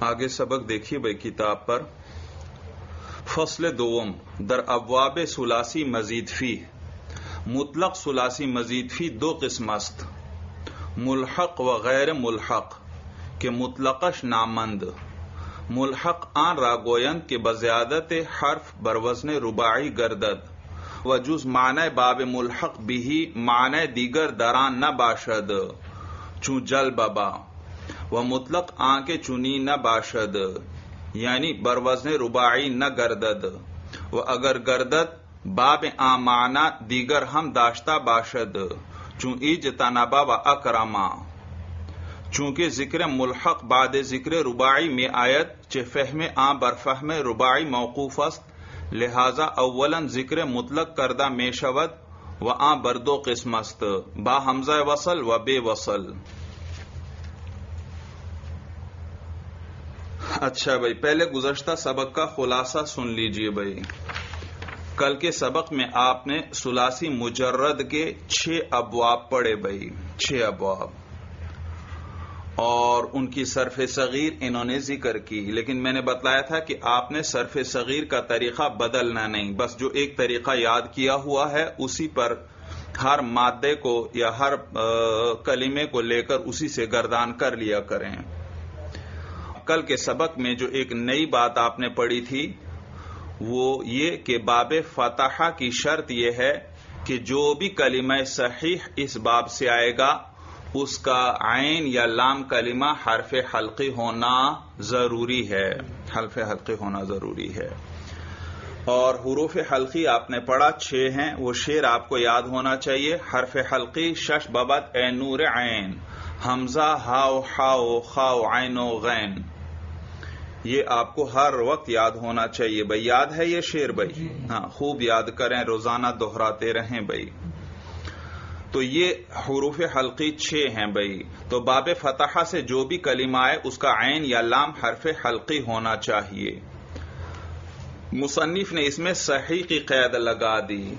آگے سبق دیکھیے بھائی کتاب پر. فصل دوم در ابواب ثلاثی مزید فی. مطلق ثلاثی مزید فی دو قسم است، ملحق و غیر ملحق کہ مطلقش نامند. ملحق آن را گویند کہ بزیادت حرف بر وزن رباعی گردد و جز معنی باب ملحق بھی معنی دیگر دران نہ باشد چون جل بابا و مطلق آن کے چنی نہ باشد، یعنی بر وزن رباعی نہ گردد و اگر گردد باب آن معنی دیگر ہم داشتہ باشد چون اجتنبا و اکرما. چونکہ ذکر ملحق بعد ذکر رباعی میں آیت چہ فہم آن بر فہم رباعی موقوف است، لہذا اولا ذکر مطلق کردہ میں شود و آن بر دو قسم است، با حمزہ وصل و بے وصل. اچھا بھائی، پہلے گزشتہ سبق کا خلاصہ سن لیجئے بھائی. کل کے سبق میں آپ نے ثلاثی مجرد کے 6 ابواب پڑھے بھائی، 6 ابواب، اور ان کی صرف صغیر انہوں نے ذکر کی. لیکن میں نے بتلایا تھا کہ آپ نے صرف صغیر کا طریقہ بدلنا نہیں، بس جو ایک طریقہ یاد کیا ہوا ہے اسی پر ہر مادے کو یا ہر کلمے کو لے کر اسی سے گردان کر لیا کریں. کل کے سبق میں جو ایک نئی بات آپ نے پڑھی تھی وہ یہ کہ باب فتحہ کی شرط یہ ہے کہ جو بھی کلمہ صحیح اس باب سے آئے گا اس کا عین یا لام کلمہ حرف حلقی ہونا ضروری ہے، حرف حلقی ہونا ضروری ہے. اور حروف حلقی آپ نے پڑھا 6 ہیں، وہ شعر آپ کو یاد ہونا چاہیے. حرف حلقی شش ببد اے نور عین، حمزہ ہاؤ ہاؤ خاؤ عین و غین. یہ آپ کو ہر وقت یاد ہونا چاہیے بھائی. یاد ہے یہ شعر بھائی؟ ہاں، خوب یاد کریں، روزانہ دہراتے رہیں بھائی. تو یہ حروف حلقی 6 ہیں بھائی. تو باب فتحہ سے جو بھی کلمہ آئے اس کا عین یا لام حرف حلقی ہونا چاہیے. مصنف نے اس میں صحیح کی قید لگا دی،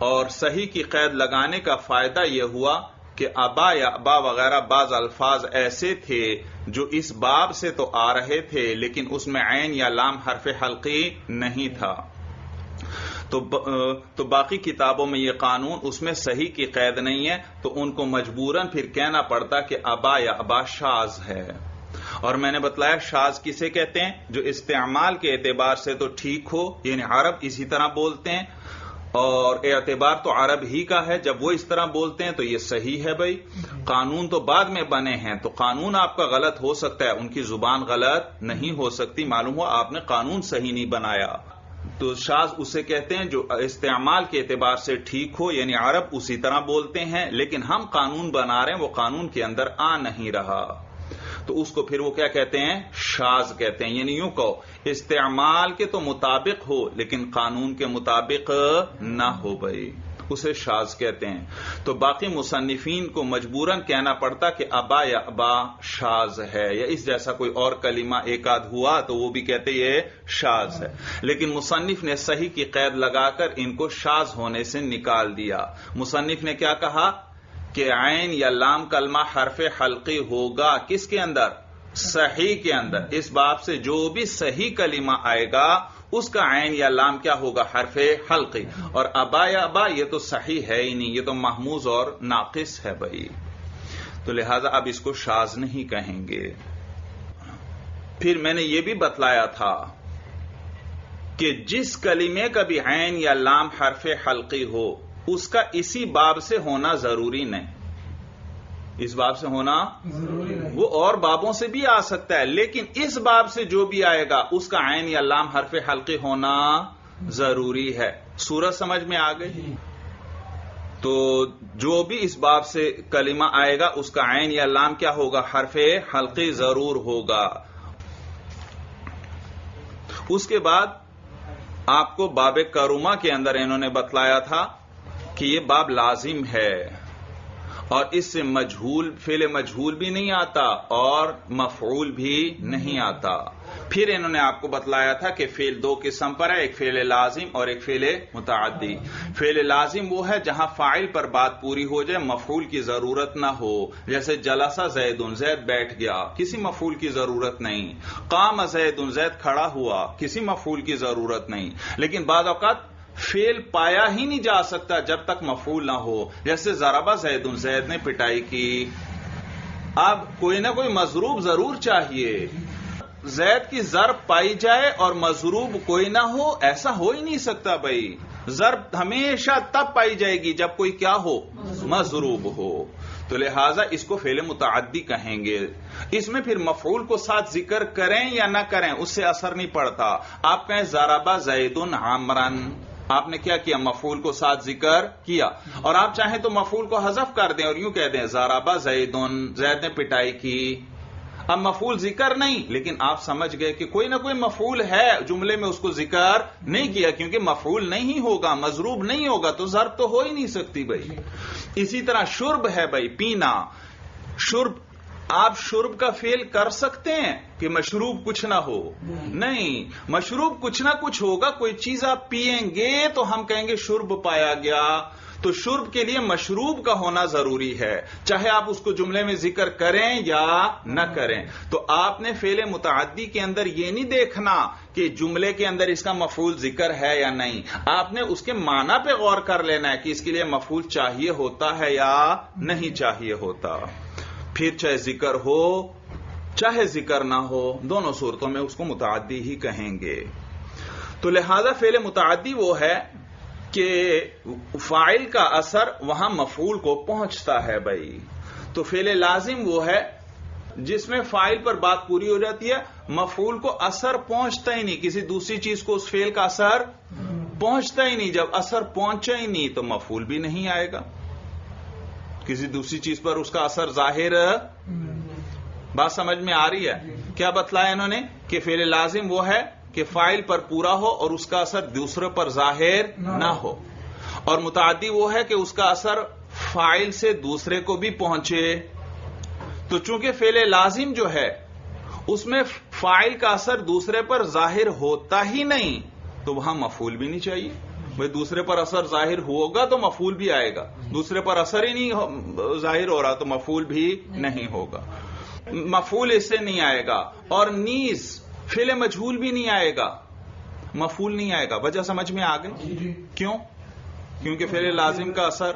اور صحیح کی قید لگانے کا فائدہ یہ ہوا کہ ابا یا ابا وغیرہ بعض الفاظ ایسے تھے جو اس باب سے تو آ رہے تھے لیکن اس میں عین یا لام حرف حلقی نہیں تھا. تو باقی کتابوں میں یہ قانون، اس میں صحیح کی قید نہیں ہے، تو ان کو مجبوراً پھر کہنا پڑتا کہ ابا یا ابا شاذ ہے. اور میں نے بتلایا شاذ کسے کہتے ہیں؟ جو استعمال کے اعتبار سے تو ٹھیک ہو، یعنی عرب اسی طرح بولتے ہیں اور اعتبار تو عرب ہی کا ہے، جب وہ اس طرح بولتے ہیں تو یہ صحیح ہے بھائی. قانون تو بعد میں بنے ہیں، تو قانون آپ کا غلط ہو سکتا ہے، ان کی زبان غلط نہیں ہو سکتی. معلوم ہوا آپ نے قانون صحیح نہیں بنایا. تو شاذ اسے کہتے ہیں جو استعمال کے اعتبار سے ٹھیک ہو، یعنی عرب اسی طرح بولتے ہیں لیکن ہم قانون بنا رہے ہیں، وہ قانون کے اندر آ نہیں رہا، تو اس کو پھر وہ کیا کہتے ہیں؟ شاذ کہتے ہیں. یعنی یوں کہو استعمال کے تو مطابق ہو لیکن قانون کے مطابق نہ ہو بھائی، اسے شاذ کہتے ہیں. تو باقی مصنفین کو مجبوراً کہنا پڑتا کہ ابا یا ابا شاذ ہے، یا اس جیسا کوئی اور کلمہ ایک آدھ ہوا تو وہ بھی کہتے یہ شاذ ہے. لیکن مصنف نے صحیح کی قید لگا کر ان کو شاذ ہونے سے نکال دیا. مصنف نے کیا کہا کہ عین یا لام کلمہ حرف حلقی ہوگا کس کے اندر؟ صحیح کے اندر. اس باب سے جو بھی صحیح کلمہ آئے گا اس کا عین یا لام کیا ہوگا؟ حرف حلقی. اور ابا یا ابا یہ تو صحیح ہے ہی نہیں، یہ تو محموز اور ناقص ہے بھائی، تو لہذا اب اس کو شاذ نہیں کہیں گے. پھر میں نے یہ بھی بتلایا تھا کہ جس کلمے کا بھی عین یا لام حرف حلقی ہو اس کا اسی باب سے ہونا ضروری نہیں، اس باب سے ہونا ضروری نہیں. وہ اور بابوں سے بھی آ سکتا ہے لیکن اس باب سے جو بھی آئے گا اس کا عین یا لام حرف حلقی ہونا ضروری ہے. صورت سمجھ میں آ گئی؟ تو جو بھی اس باب سے کلمہ آئے گا اس کا عین یا لام کیا ہوگا؟ حرف حلقی ضرور ہوگا. اس کے بعد آپ کو باب کرما کے اندر انہوں نے بتلایا تھا کہ یہ باب لازم ہے اور اس سے مجہول، فعل مجہول بھی نہیں آتا اور مفعول بھی نہیں آتا. پھر انہوں نے آپ کو بتلایا تھا کہ فعل دو قسم پر ہے، ایک فعل لازم اور ایک فعل متعدی۔ فعل لازم وہ ہے جہاں فاعل پر بات پوری ہو جائے، مفعول کی ضرورت نہ ہو، جیسے جلسہ زید، زید بیٹھ گیا، کسی مفعول کی ضرورت نہیں۔ قام زید، زید کھڑا ہوا، کسی مفعول کی ضرورت نہیں۔ لیکن بعض اوقات فعل پایا ہی نہیں جا سکتا جب تک مفعول نہ ہو، جیسے ضربہ زید، زید نے پٹائی کی۔ اب کوئی نہ کوئی مضروب ضرور چاہیے، زید کی ضرب پائی جائے اور مضروب کوئی نہ ہو، ایسا ہو ہی نہیں سکتا بھائی۔ ضرب ہمیشہ تب پائی جائے گی جب کوئی کیا ہو، مضروب ہو۔ تو لہٰذا اس کو فعل متعدی کہیں گے۔ اس میں پھر مفعول کو ساتھ ذکر کریں یا نہ کریں اس سے اثر نہیں پڑتا۔ آپ کہیں ضربہ زید عمرن، آپ نے کیا کیا، مفعول کو ساتھ ذکر کیا، اور آپ چاہیں تو مفعول کو حذف کر دیں اور یوں کہہ دیں ضربہ زید، زید نے پٹائی کی۔ اب مفعول ذکر نہیں، لیکن آپ سمجھ گئے کہ کوئی نہ کوئی مفعول ہے، جملے میں اس کو ذکر نہیں کیا کیونکہ مفعول نہیں ہوگا، مضروب نہیں ہوگا تو ضرب تو ہو ہی نہیں سکتی بھائی۔ اسی طرح شرب ہے بھائی، پینا، شرب، آپ شرب کا فعل کر سکتے ہیں کہ مشروب کچھ نہ ہو؟ نہیں، مشروب کچھ نہ کچھ ہوگا، کوئی چیز آپ پیئیں گے تو ہم کہیں گے شرب پایا گیا۔ تو شرب کے لیے مشروب کا ہونا ضروری ہے، چاہے آپ اس کو جملے میں ذکر کریں یا نہ کریں۔ تو آپ نے فعل متعدی کے اندر یہ نہیں دیکھنا کہ جملے کے اندر اس کا مفعول ذکر ہے یا نہیں، آپ نے اس کے معنی پہ غور کر لینا ہے کہ اس کے لیے مفعول چاہیے ہوتا ہے یا نہیں چاہیے ہوتا۔ پھر چاہے ذکر ہو چاہے ذکر نہ ہو، دونوں صورتوں میں اس کو متعدی ہی کہیں گے۔ تو لہذا فعل متعدی وہ ہے کہ فاعل کا اثر وہاں مفعول کو پہنچتا ہے بھائی۔ تو فعل لازم وہ ہے جس میں فاعل پر بات پوری ہو جاتی ہے، مفعول کو اثر پہنچتا ہی نہیں، کسی دوسری چیز کو اس فعل کا اثر پہنچتا ہی نہیں۔ جب اثر پہنچے ہی نہیں تو مفعول بھی نہیں آئے گا، کسی دوسری چیز پر اس کا اثر ظاہر۔ بات سمجھ میں آ رہی ہے؟ کیا بتلایا انہوں نے کہ فعل لازم وہ ہے کہ فاعل پر پورا ہو اور اس کا اثر دوسرے پر ظاہر نہ ہو، اور متعدی وہ ہے کہ اس کا اثر فاعل سے دوسرے کو بھی پہنچے۔ تو چونکہ فعل لازم جو ہے اس میں فاعل کا اثر دوسرے پر ظاہر ہوتا ہی نہیں تو وہاں مفعول بھی نہیں چاہیے بھائی۔ دوسرے پر اثر ظاہر ہوگا تو مفعول بھی آئے گا، دوسرے پر اثر ہی نہیں ظاہر ہو رہا تو مفعول بھی نہیں ہوگا، مفعول اس سے نہیں آئے گا۔ اور نیز فعل مجہول بھی نہیں آئے گا، مفعول نہیں آئے گا۔ وجہ سمجھ میں آ گئی؟ کیوں؟ کیونکہ فعل لازم کا اثر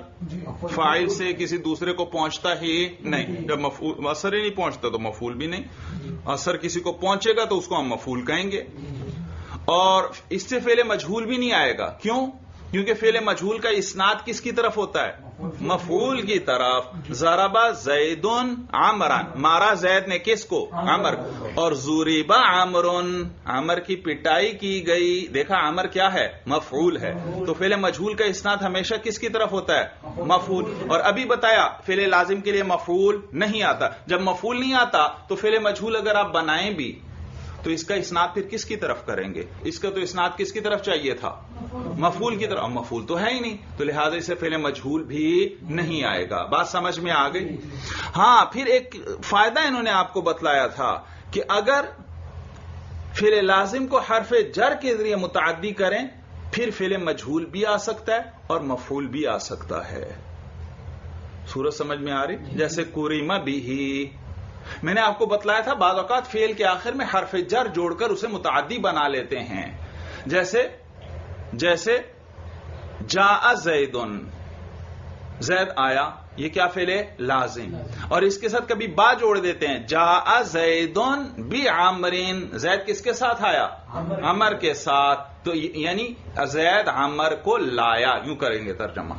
فاعل سے کسی دوسرے کو پہنچتا ہی نہیں، جب اثر ہی نہیں پہنچتا تو مفعول بھی نہیں۔ اثر کسی کو پہنچے گا تو اس کو ہم مفعول کہیں گے۔ اور اس سے فعل مجہول بھی نہیں آئے گا، کیوں؟ کیونکہ فعل مجہول کا اسناد کس کی طرف ہوتا ہے؟ مفعول کی طرف۔ ضربہ زید عمرا، مارا زید نے کس کو؟ عمر کو۔ اور ضرب عمر، عمر کی پٹائی کی گئی، دیکھا عمر کیا ہے؟ مفعول ہے۔ تو فعل مجہول کا اسناد ہمیشہ کس کی طرف ہوتا ہے؟ مفعول۔ اور ابھی بتایا فعل لازم کے لیے مفعول نہیں آتا، جب مفعول نہیں آتا تو فعل مجہول اگر آپ بنائیں بھی تو اس کا اسناد پھر کس کی طرف کریں گے؟ اس کا تو اسناد کس کی طرف چاہیے تھا؟ مفعول کی طرف۔ مفعول تو ہے ہی نہیں، تو لہذا اسے فعل مجہول بھی نہیں آئے گا۔ بات سمجھ میں آ گئی؟ ہاں، پھر ایک فائدہ انہوں نے آپ کو بتلایا تھا کہ اگر فعل لازم کو حرف جر کے ذریعے متعدی کریں پھر فعل مجہول بھی آ سکتا ہے اور مفعول بھی آ سکتا ہے۔ صورت سمجھ میں آ رہی؟ جیسے قریم بھی، میں نے آپ کو بتلایا تھا بعض اوقات فعل کے آخر میں حرف جر جوڑ کر اسے متعدی بنا لیتے ہیں، جیسے جاء زید، زید آیا، یہ کیا فعل ہے؟ لازم۔ اور اس کے ساتھ کبھی با جوڑ دیتے ہیں، جاء زید بعمر، زید کس کے ساتھ آیا؟ عمر کے ساتھ۔ تو یعنی زید عمر کو لایا، یوں کریں گے ترجمہ،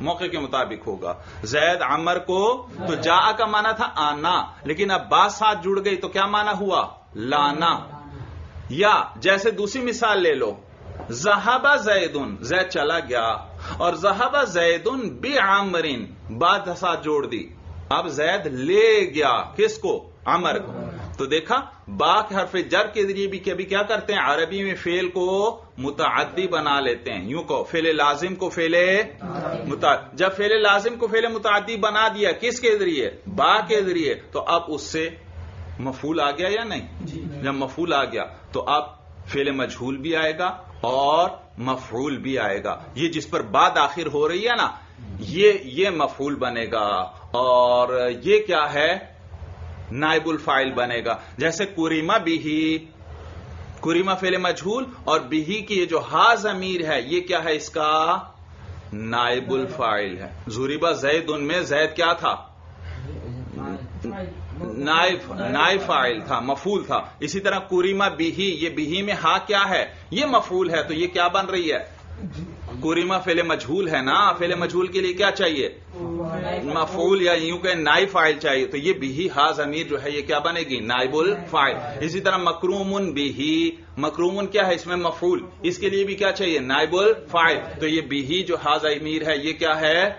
موقع کے مطابق ہوگا۔ زید عمر کو، تو جا کا معنی تھا آنا، لیکن اب با ساتھ جڑ گئی تو کیا معنی ہوا؟ لانا۔ یا جیسے دوسری مثال لے لو، ذهب زید، زید چلا گیا، اور ذهب زید بعمر، بعد ساتھ جوڑ دی، اب زید لے گیا کس کو؟ عمر کو۔ تو دیکھا با کے حرف جر کے ذریعے بھی کبھی کیا کرتے ہیں؟ عربی میں فعل کو متعدی بنا لیتے ہیں، یوں کہو فعل لازم کو فعل متعدی۔ جب فعل لازم کو فعل متعدی بنا دیا کس کے ذریعے؟ با کے ذریعے، تو اب اس سے مفعول آ گیا یا نہیں؟ جب مفعول آ گیا تو اب فعل مجہول بھی آئے گا اور مفعول بھی آئے گا. یہ جس پر با داخل ہو رہی ہے نا یہ مفعول بنے گا اور یہ کیا ہے؟ نائب الفاعل بنے گا. جیسے کریمہ بھی، کریمہ فعل مجہول اور بھی کی یہ جو ہا ضمیر ہے یہ کیا ہے؟ اس کا نائب الفاعل ہے. ضریبہ زید ان میں زید کیا تھا؟ نائب فاعل تھا، مفعول تھا. اسی طرح کریمہ بھی، یہ بھی میں ہا کیا ہے؟ یہ مفعول ہے. تو یہ کیا بن رہی ہے؟ کریمہ فعل مجہول ہے نا. فعل مجہول کے لیے کیا چاہیے؟ مفعول یا یوں کہ نائب فاعل چاہیے. تو یہ بھی ہا ضمیر جو ہے یہ کیا بنے گی؟ نائب الفاعل. اسی طرح مکرومن بھی، مکرومن کیا ہے؟ اس میں مفعول، اس کے لیے بھی کیا چاہیے؟ نائب الفاعل. تو یہ بھی جو ہا ضمیر ہے یہ کیا ہے؟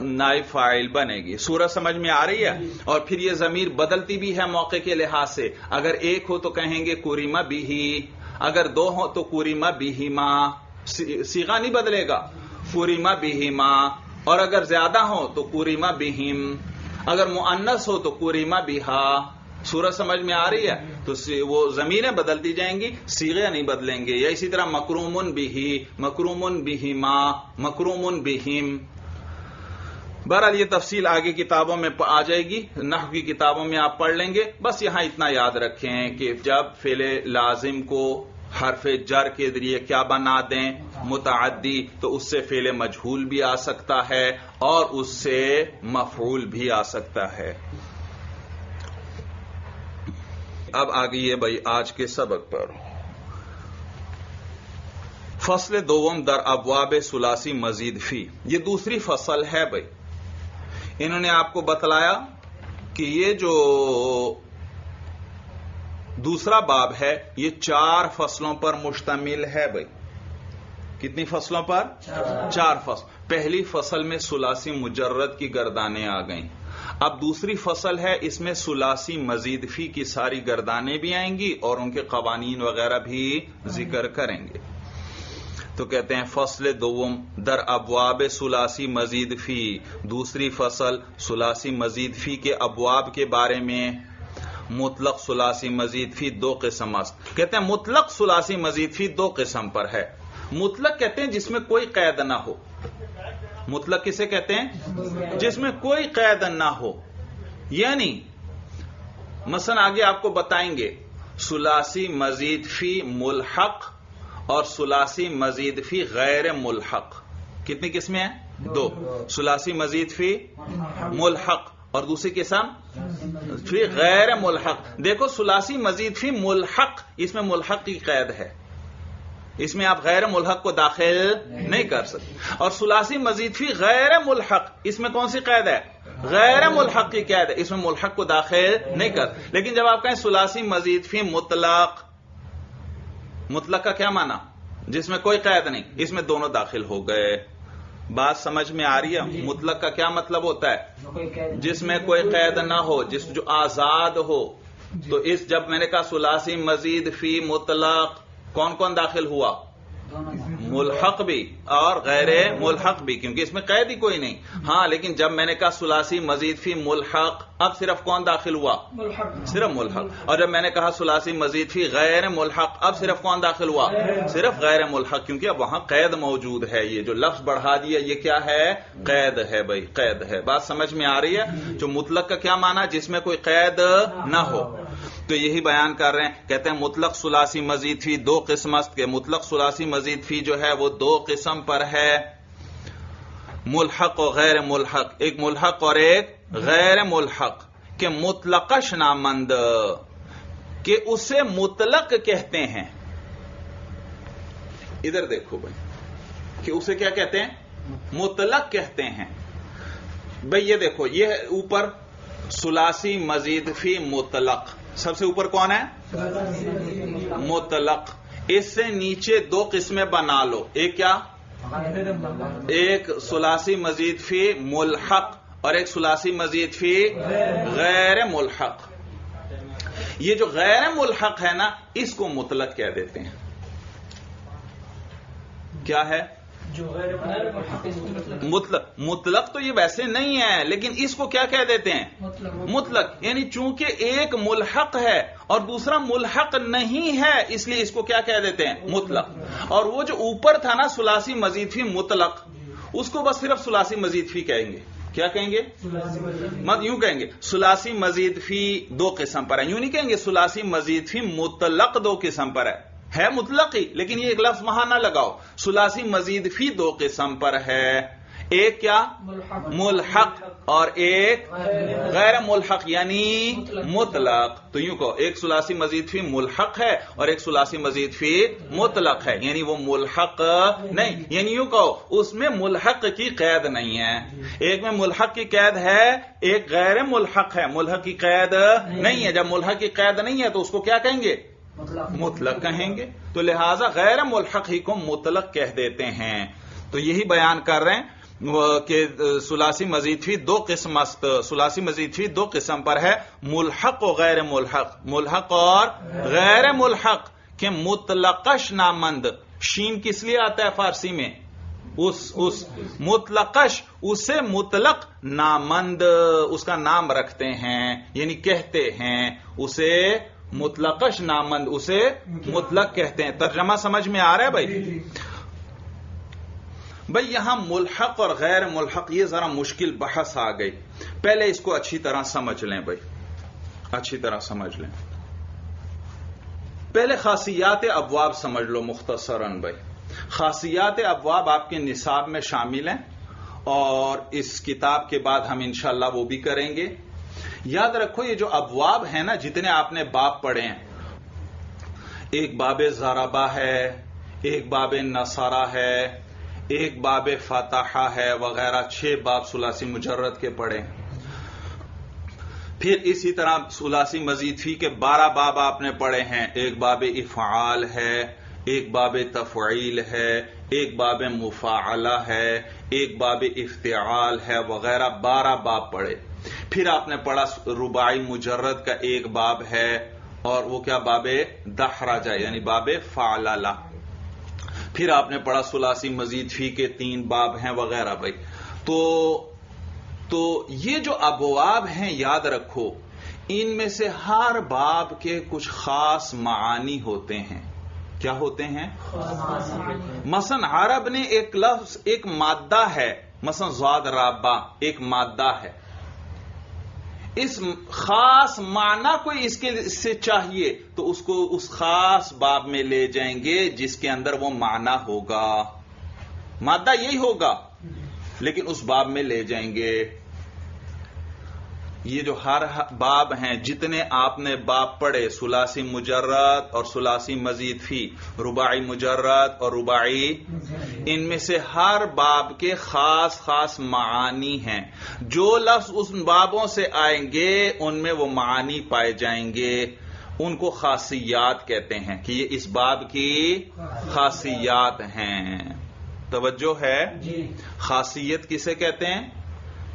نائب فاعل بنے گی. صورت سمجھ میں آ رہی ہے؟ اور پھر یہ ضمیر بدلتی بھی ہے موقع کے لحاظ سے. اگر ایک ہو تو کہیں گے کریمہ بھی، اگر دو ہو تو کریمہ بہما. صیغہ نہیں بدلے گا، کریمہ بہما. اور اگر زیادہ ہو تو کریمہ بہم. اگر مؤنث ہو تو کریمہ بہا. صورت سمجھ میں آ رہی ہے؟ تو وہ ضمیریں بدلتی جائیں گی، صیغے نہیں بدلیں گے. یا اسی طرح مکرومن بھی، مکرومن بہما، مکرومن بہم. بہرحال یہ تفصیل آگے کتابوں میں آ جائے گی، نحو کی کتابوں میں آپ پڑھ لیں گے. بس یہاں اتنا یاد رکھیں کہ جب فعل لازم کو حرف جر کے ذریعے کیا بنا دیں؟ متعدی، تو اس سے فعل مجہول بھی آ سکتا ہے اور اس سے مفعول بھی آ سکتا ہے. اب آگئیے بھائی آج کے سبق پر. فصل دوم در ابواب ثلاثی مزید فی، یہ دوسری فصل ہے بھائی. انہوں نے آپ کو بتلایا کہ یہ جو دوسرا باب ہے یہ 4 فصلوں پر مشتمل ہے بھائی. کتنی فصلوں پر؟ 4 فصل. پہلی فصل میں ثلاثی مجرد کی گردانیں آ گئیں. اب دوسری فصل ہے، اس میں ثلاثی مزید فی کی ساری گردانیں بھی آئیں گی اور ان کے قوانین وغیرہ بھی ذکر کریں گے. تو کہتے ہیں فصل دوم در ابواب ثلاثی مزید فی، دوسری فصل ثلاثی مزید فی کے ابواب کے بارے میں. مطلق ثلاثی مزید فی 2 قسم است. کہتے ہیں مطلق ثلاثی مزید فی 2 قسم پر ہے. مطلق کہتے ہیں جس میں کوئی قید نہ ہو. مطلق کسے کہتے ہیں؟ جس میں کوئی قید نہ ہو. یعنی مثلا آگے آپ کو بتائیں گے ثلاثی مزید فی ملحق اور ثلاثی مزید فی غیر ملحق. کتنی قسمیں ہیں؟ 2. ثلاثی مزید فی ملحق اور دوسری قسم فی غیر ملحق. دیکھو ثلاثی مزید فی ملحق، اس میں ملحق کی قید ہے، اس میں آپ غیر ملحق کو داخل نہیں کر سکتے. اور ثلاثی مزید فی غیر ملحق، اس میں کون سی قید ہے؟ غیر ملحق کی قید ہے، اس میں ملحق کو داخل نہیں کر. لیکن جب آپ کہیں ثلاثی مزید فی مطلق، مطلق کا کیا معنی؟ جس میں کوئی قید نہیں، اس میں دونوں داخل ہو گئے. بات سمجھ میں آ رہی ہے؟ مطلق کا کیا مطلب ہوتا ہے؟ جس میں کوئی قید نہ ہو، جو آزاد ہو. تو اس جب میں نے کہا ثلاثی مزید فی مطلق، کون کون داخل ہوا؟ ملحق بھی اور غیر ملحق بھی، کیونکہ اس میں قید ہی کوئی نہیں. ہاں لیکن جب میں نے کہا ثلاثی مزید فی ملحق، اب صرف کون داخل ہوا؟ صرف ملحق. اور جب میں نے کہا ثلاثی مزید فی غیر ملحق، اب صرف کون داخل ہوا؟ صرف غیر ملحق، کیونکہ اب وہاں قید موجود ہے. یہ جو لفظ بڑھا دیا یہ کیا ہے؟ قید ہے بھائی، قید ہے. بات سمجھ میں آ رہی ہے؟ جو مطلق کا کیا معنی؟ جس میں کوئی قید نہ ہو. تو یہی بیان کر رہے ہیں. کہتے ہیں مطلق ثلاثی مزید فی 2 قسم است، کہ مطلق ثلاثی مزید فی جو ہے وہ 2 قسم پر ہے، ملحق اور غیر ملحق. ایک ملحق اور ایک غیر ملحق. کہ مطلقش نامند، کہ اسے مطلق کہتے ہیں. ادھر دیکھو بھائی، کہ اسے کیا کہتے ہیں؟ مطلق کہتے ہیں. بھائی یہ دیکھو، یہ اوپر ثلاثی مزید فی مطلق، سب سے اوپر کون ہے؟ مطلق. اس سے نیچے 2 قسمیں بنا لو. ایک کیا؟ ایک ثلاثی مزید فی ملحق اور ایک ثلاثی مزید فی غیر ملحق. یہ جو غیر ملحق ہے نا، اس کو مطلق کہہ دیتے ہیں. کیا ہے؟ مطلق تو یہ ویسے نہیں ہے، لیکن اس کو کیا کہہ دیتے ہیں؟ مطلق، یعنی چونکہ ایک ملحق ہے اور دوسرا ملحق نہیں ہے، اس لیے اس کو کیا کہہ دیتے ہیں؟ مطلق۔ اور وہ جو اوپر تھا نا ثلاثی مزید فی مطلق، اس کو بس صرف ثلاثی مزید فی کہیں گے۔ کیا کہیں گے؟ مت یوں کہیں گے ثلاثی مزید فی دو قسم پر ہے، یوں نہیں کہیں گے ثلاثی مزید فی مطلق دو قسم پر ہے مطلق ہی، لیکن یہ ایک لفظ وہاں نہ لگاؤ۔ ثلاثی مزید فی دو قسم پر ہے، ایک کیا؟ ملحق، اور ایک غیر ملحق یعنی مطلق۔ تو یوں کہو ایک ثلاثی مزید فی ملحق ہے اور ایک ثلاثی مزید فی مطلق ہے، یعنی وہ ملحق نہیں، یعنی یوں کہو اس میں ملحق کی قید نہیں ہے، ایک میں ملحق کی قید ہے، ایک غیر ملحق ہے، ملحق کی قید نہیں ہے۔ جب ملحق کی قید نہیں ہے تو اس کو کیا کہیں گے؟ مطلق کہیں گے۔ تو لہذا غیر ملحق ہی کو مطلق کہہ دیتے ہیں۔ تو یہی بیان کر رہے ہیں کہ ثلاثی مزید فی دو قسم است، ثلاثی مزید فی دو قسم پر ہے، ملحق و غیر ملحق، ملحق اور غیر ملحق کہ مطلقش نامند، شین کس لیے آتا ہے فارسی میں؟ اس مطلقش، اسے مطلق نامند اس کا نام رکھتے ہیں، یعنی کہتے ہیں اسے مطلقش نامند، اسے مطلق کہتے ہیں۔ ترجمہ سمجھ میں آ رہا ہے بھائی؟ بھئی یہاں ملحق اور غیر ملحق یہ ذرا مشکل بحث آ گئی، پہلے اس کو اچھی طرح سمجھ لیں بھئی، اچھی طرح سمجھ لیں۔ پہلے خاصیات ابواب سمجھ لو مختصراً بھئی۔ خاصیات ابواب آپ کے نصاب میں شامل ہیں اور اس کتاب کے بعد ہم انشاءاللہ وہ بھی کریں گے۔ یاد رکھو یہ جو ابواب ہیں نا، جتنے آپ نے باب پڑھے ہیں، ایک باب ضربہ ہے، ایک باب نصرہ ہے، ایک باب فتحہ ہے وغیرہ، 6 باب ثلاثی مجرد کے پڑھے۔ پھر اسی طرح ثلاثی مزید فی کے 12 باب آپ نے پڑھے ہیں، ایک باب افعال ہے، ایک باب تفعیل ہے، ایک باب مفاعلہ ہے، ایک باب افتعال ہے وغیرہ، 12 باب پڑھے۔ پھر آپ نے پڑھا رباعی مجرد کا ایک باب ہے، اور وہ کیا؟ باب دحرجہ یعنی باب فعللہ۔ پھر آپ نے پڑھا ثلاثی مزید فی کے 3 باب ہیں وغیرہ بھائی۔ تو یہ جو ابواب ہیں یاد رکھو، ان میں سے ہر باب کے کچھ خاص معانی ہوتے ہیں۔ کیا ہوتے ہیں؟ مثلا عرب نے ایک لفظ، ایک مادہ ہے، مثلا ضاد رابہ ایک مادہ ہے، اس خاص معنی کوئی اس کے سے چاہیے تو اس کو اس خاص باب میں لے جائیں گے جس کے اندر وہ معنی ہوگا، مادہ یہی ہوگا لیکن اس باب میں لے جائیں گے۔ یہ جو ہر باب ہیں، جتنے آپ نے باب پڑھے، ثلاثی مجرد اور ثلاثی مزید فی، رباعی مجرد اور رباعی، ان میں سے ہر باب کے خاص خاص معانی ہیں۔ جو لفظ ان بابوں سے آئیں گے ان میں وہ معانی پائے جائیں گے، ان کو خاصیات کہتے ہیں کہ یہ اس باب کی خاصیات ہیں۔ توجہ ہے؟ خاصیت کسے کہتے ہیں؟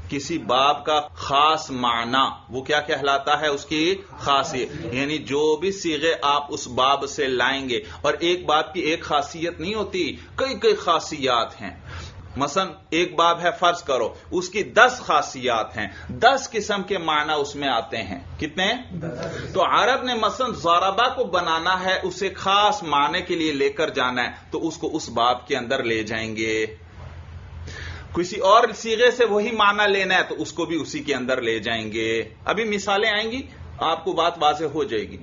کسی باب کا خاص معنی، وہ کیا کہلاتا ہے؟ اس کی خاصیت، یعنی جو بھی صیغے آپ اس باب سے لائیں گے، اور ایک باب کی ایک خاصیت نہیں ہوتی، کئی خاصیات ہیں۔ مثلا ایک باب ہے، فرض کرو اس کی 10 خاصیات ہیں، 10 قسم کے معنی اس میں آتے ہیں۔ کتنے؟ تو عرب نے مثلا ضربہ کو بنانا ہے، اسے خاص معنی کے لیے لے کر جانا ہے تو اس کو اس باب کے اندر لے جائیں گے۔ کسی اور صیغے سے وہی معنی لینا ہے تو اس کو بھی اسی کے اندر لے جائیں گے۔ ابھی مثالیں آئیں گی، آپ کو بات واضح ہو جائے گی۔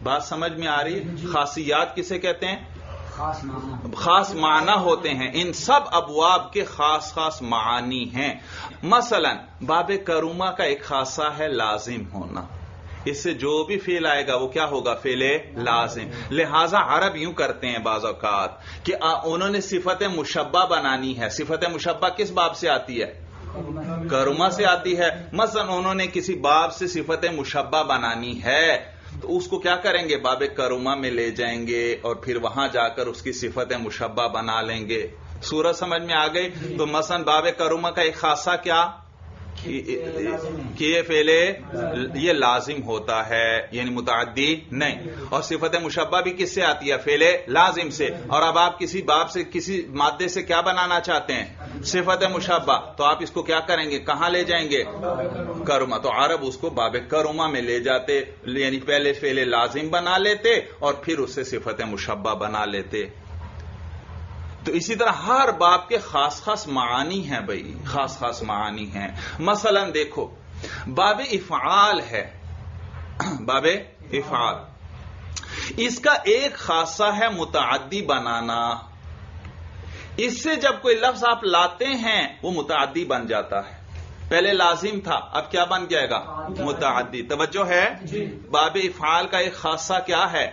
بات سمجھ میں آ رہی ہے؟ خاصیات کسے کہتے ہیں؟ خاص معنی ہوتے ہیں، ان سب ابواب کے خاص خاص معانی ہیں۔ مثلا باب کرومہ کا ایک خاصہ ہے لازم ہونا، اس سے جو بھی فعل آئے گا وہ کیا ہوگا؟ فعل لازم۔ لہذا عرب یوں کرتے ہیں بعض اوقات کہ انہوں نے صفت مشبہ بنانی ہے۔ صفت مشبہ کس باب سے آتی ہے؟ کرومہ سے آتی ہے۔ مثلا انہوں نے کسی باب سے صفت مشبہ بنانی ہے تو اس کو کیا کریں گے؟ باب کرومہ میں لے جائیں گے اور پھر وہاں جا کر اس کی صفت مشبہ بنا لیں گے۔ سورج سمجھ میں آ گئی؟ تو مثلا باب کرومہ کا ایک خاصہ کہ یہ فعل یہ لازم ہوتا ہے، یعنی متعدی نہیں. اور صفت مشبہ بھی کس سے آتی ہے؟ فعل لازم سے. اور اب آپ کسی باب سے، کسی مادے سے کیا بنانا چاہتے ہیں؟ صفت مشبہ. تو آپ اس کو کیا کریں گے؟ کہاں لے جائیں گے؟ کرما. تو عرب اس کو باب کرما میں لے جاتے، یعنی پہلے فعل لازم بنا لیتے اور پھر اس سے صفت مشبہ بنا لیتے. تو اسی طرح ہر باب کے خاص خاص معانی ہیں بھائی، خاص خاص معانی ہیں. مثلا دیکھو باب افعال ہے، باب افعال، اس کا ایک خاصہ ہے متعدی بنانا. اس سے جب کوئی لفظ آپ لاتے ہیں وہ متعدی بن جاتا ہے. پہلے لازم تھا، اب کیا بن جائے گا؟ متعدی. توجہ ہے؟ باب افعال کا ایک خاصہ کیا ہے؟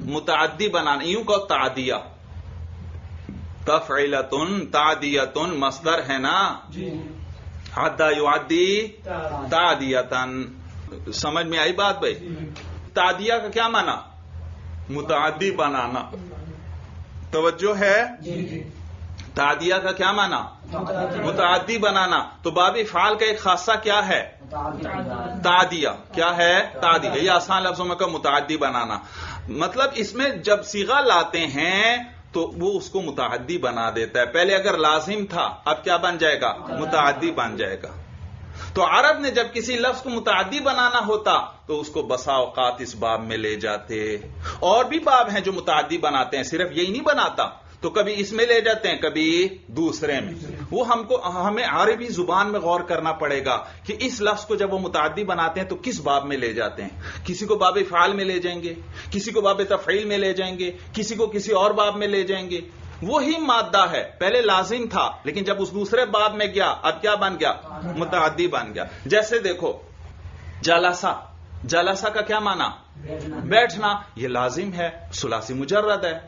متعدی بنانا. یوں کہ تعدیہ، تفعیلتن تعدیتن مصدر ہے نا، عدہ یعدی تعدیتن. سمجھ میں آئی بات بھائی؟ تعدیہ کا کیا معنی؟ متعدی بنانا. توجہ ہے؟ تعدیہ کا کیا معنی؟ متعدی بنانا. تو باب افعال کا ایک خاصہ کیا ہے؟ تعدیہ. کیا ہے؟ تعدیہ. یہ آسان لفظوں میں کہ متعدی بنانا. مطلب اس میں جب صیغہ لاتے ہیں تو وہ اس کو متعدی بنا دیتا ہے. پہلے اگر لازم تھا، اب کیا بن جائے گا؟ متعدی بن جائے گا. تو عرب نے جب کسی لفظ کو متعدی بنانا ہوتا تو اس کو بسا اوقات اس باب میں لے جاتے. اور بھی باب ہیں جو متعدی بناتے ہیں، صرف یہی نہیں بناتا. تو کبھی اس میں لے جاتے ہیں، کبھی دوسرے میں. وہ ہمیں عربی زبان میں غور کرنا پڑے گا کہ اس لفظ کو جب وہ متعدی بناتے ہیں تو کس باب میں لے جاتے ہیں. کسی کو باب افعال میں لے جائیں گے، کسی کو باب تفعیل میں لے جائیں گے، کسی کو کسی اور باب میں لے جائیں گے. وہی مادہ ہے، پہلے لازم تھا لیکن جب اس دوسرے باب میں گیا اب کیا بن گیا؟ متعدی بن گیا. جیسے دیکھو جلسہ، جلسہ کا کیا معنی؟ بیٹھنا. یہ لازم ہے، ثلاثی مجرد ہے،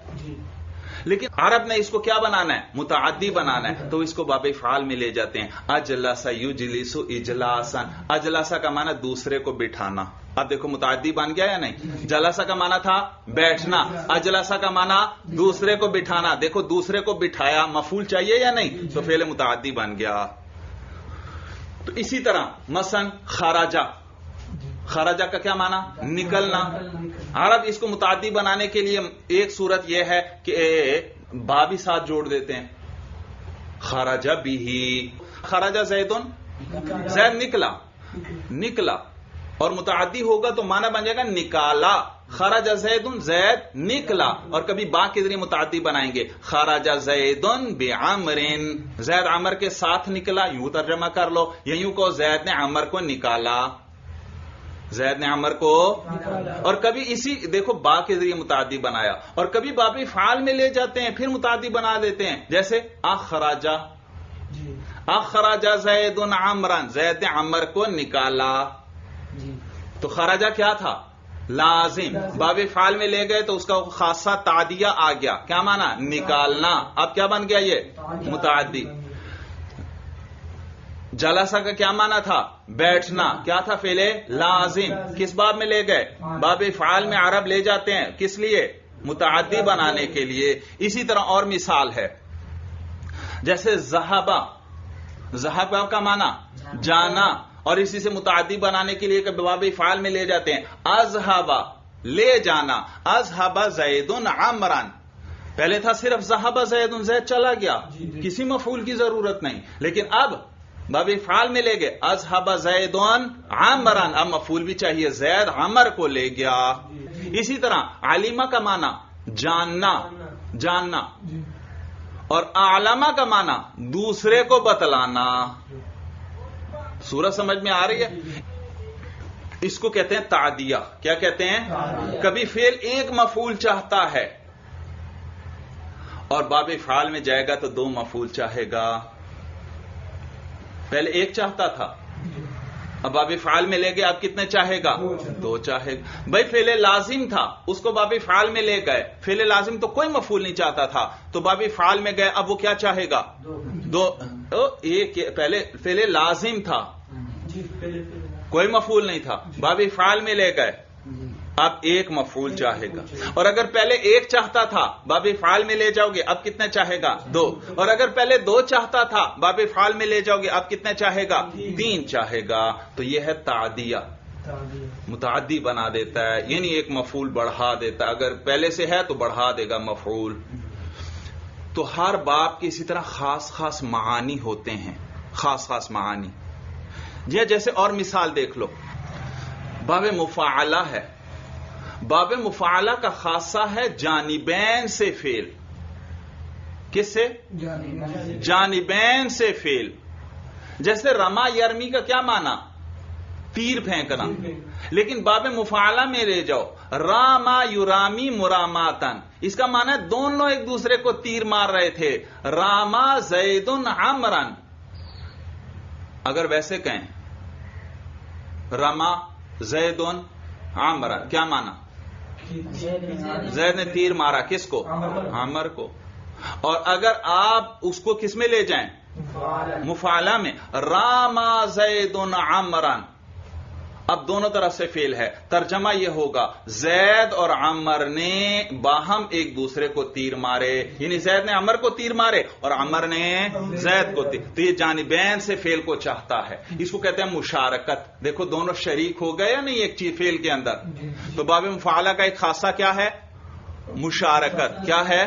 لیکن عرب نے اس کو کیا بنانا ہے؟ متعدی بنانا ہے. تو اس کو باب افعال میں لے جاتے ہیں. اجلس یجلس اجلاسا. اجلسہ کا معنی دوسرے کو بٹھانا. اب دیکھو متعدی بن گیا یا نہیں؟ جلسہ کا معنی تھا بیٹھنا، اجلسہ کا معنی دوسرے کو بٹھانا. دیکھو دوسرے کو بٹھایا، مفعول چاہیے یا نہیں؟ تو فعل متعدی بن گیا. تو اسی طرح مثلا خرجہ، خرجہ کا کیا معنی؟ نکلنا. عرب اس کو متعدی بنانے کے لیے ایک صورت یہ ہے کہ با بھی ساتھ جوڑ دیتے ہیں. خرج بھی، خرج زیدن، زید نکلا، نکلا. اور متعدی ہوگا تو معنی بن جائے گا نکالا. خرج زیدن، زید نکلا. اور کبھی با کے ذریعے متعدی بنائیں گے، خرج زیدن بعمر، زید عمر کے ساتھ نکلا. یوں ترجمہ کر لو، یا یوں کو زید نے عمر کو نکالا، زید نے عمر کو. اور کبھی اسی دیکھو با کے ذریعے متعدی بنایا. اور کبھی باب افعال میں لے جاتے ہیں پھر متعدی بنا دیتے ہیں. جیسے اخرجہ، اخرجہ زید عمرا، زید نے عمر کو نکالا. تو خرجہ کیا تھا؟ لازم. باب افعال میں لے گئے تو اس کا خاصہ تعدیہ آ گیا. کیا معنی؟ نکالنا. اب کیا بن گیا؟ یہ متعدی. جلسہ کا کیا معنی تھا؟ بیٹھنا. کیا تھا؟ فعل لازم. کس باب میں لے گئے؟ باب افعال میں عرب لے جاتے ہیں. کس لیے؟ متعدی بنانے کے لیے. اسی طرح اور مثال ہے، جیسے ذہبہ، ذہبہ کا معنی جانا. اور اسی سے متعدی بنانے کے لیے باب افعال میں لے جاتے ہیں. اذهبہ، لے جانا. اذهب زید عمرا، پہلے تھا صرف ذهب زید، زید چلا گیا، کسی مفعول کی ضرورت نہیں. لیکن اب باب افعال میں لے گئے، اذهب زید عمرا، اب مفعول بھی چاہیے، زید عمر کو لے گیا. اسی طرح علمہ کا معنی جاننا، جاننا. اور اعلمہ کا معنی دوسرے کو بتلانا. سورج سمجھ میں آ رہی ہے؟ اس کو کہتے ہیں تعدیہ. کیا کہتے ہیں؟ کبھی فعل ایک مفعول چاہتا ہے اور باب افعال میں جائے گا تو دو مفعول چاہے گا. پہلے ایک چاہتا تھا، اب باب افعال میں لے گئے، اب کتنے چاہے گا؟ دو چاہے گا. بھائی فعل لازم تھا، اس کو باب افعال میں لے گئے. فعل لازم تو کوئی مفعول نہیں چاہتا تھا، تو باب افعال میں گئے، اب وہ کیا چاہے گا؟ دو. ایک پہلے فعل لازم تھا، کوئی مفعول نہیں تھا، باب افعال میں لے گئے، اب ایک مفعول چاہے گا، اور اگر پہلے ایک چاہتا تھا باب افعال میں لے جاؤ گے، اب کتنے چاہے گا؟ 2، اور اگر پہلے 2 چاہتا تھا باب افعال میں لے جاؤ گے، اب کتنے چاہے گا؟ 3 چاہے گا. تو یہ ہے تعدیہ، متعدی بنا دیتا ہے، یعنی ایک مفعول بڑھا دیتا ہے، اگر پہلے سے ہے تو بڑھا دے گا مفعول. تو ہر باب کی اسی طرح خاص خاص معانی ہوتے ہیں، خاص خاص معانی. جیسے اور مثال دیکھ لو، باب مفاعلہ ہے، باب مفاعلہ کا خاصہ ہے جانبین سے فعل. کس سے؟ جانبین سے فعل. جیسے رما یرمی کا کیا معنی؟ تیر پھینکنا. لیکن باب مفاعلہ میں لے جاؤ، راما یرامی مراماتن، اس کا معنی ہے دونوں ایک دوسرے کو تیر مار رہے تھے. راما زید عمرن، اگر ویسے کہیں رما زید عمرن، کیا معنی؟ زید نے تیر مارا، کس کو؟ عمر کو. اور اگر آپ اس کو کس میں لے جائیں؟ مفاعلہ میں، راما زید عمرن، اب دونوں طرف سے فعل ہے. ترجمہ یہ ہوگا زید اور عمر نے باہم ایک دوسرے کو تیر مارے، یعنی زید نے عمر کو تیر مارے اور عمر نے زید کو تیر. تو یہ جانبین سے فعل کو چاہتا ہے، اس کو کہتے ہیں مشارکت. دیکھو دونوں شریک ہو گئے یا نہیں ایک چیز فعل کے اندر. تو باب مفاعلہ کا ایک خاصہ کیا ہے؟ مشارکت. کیا ہے؟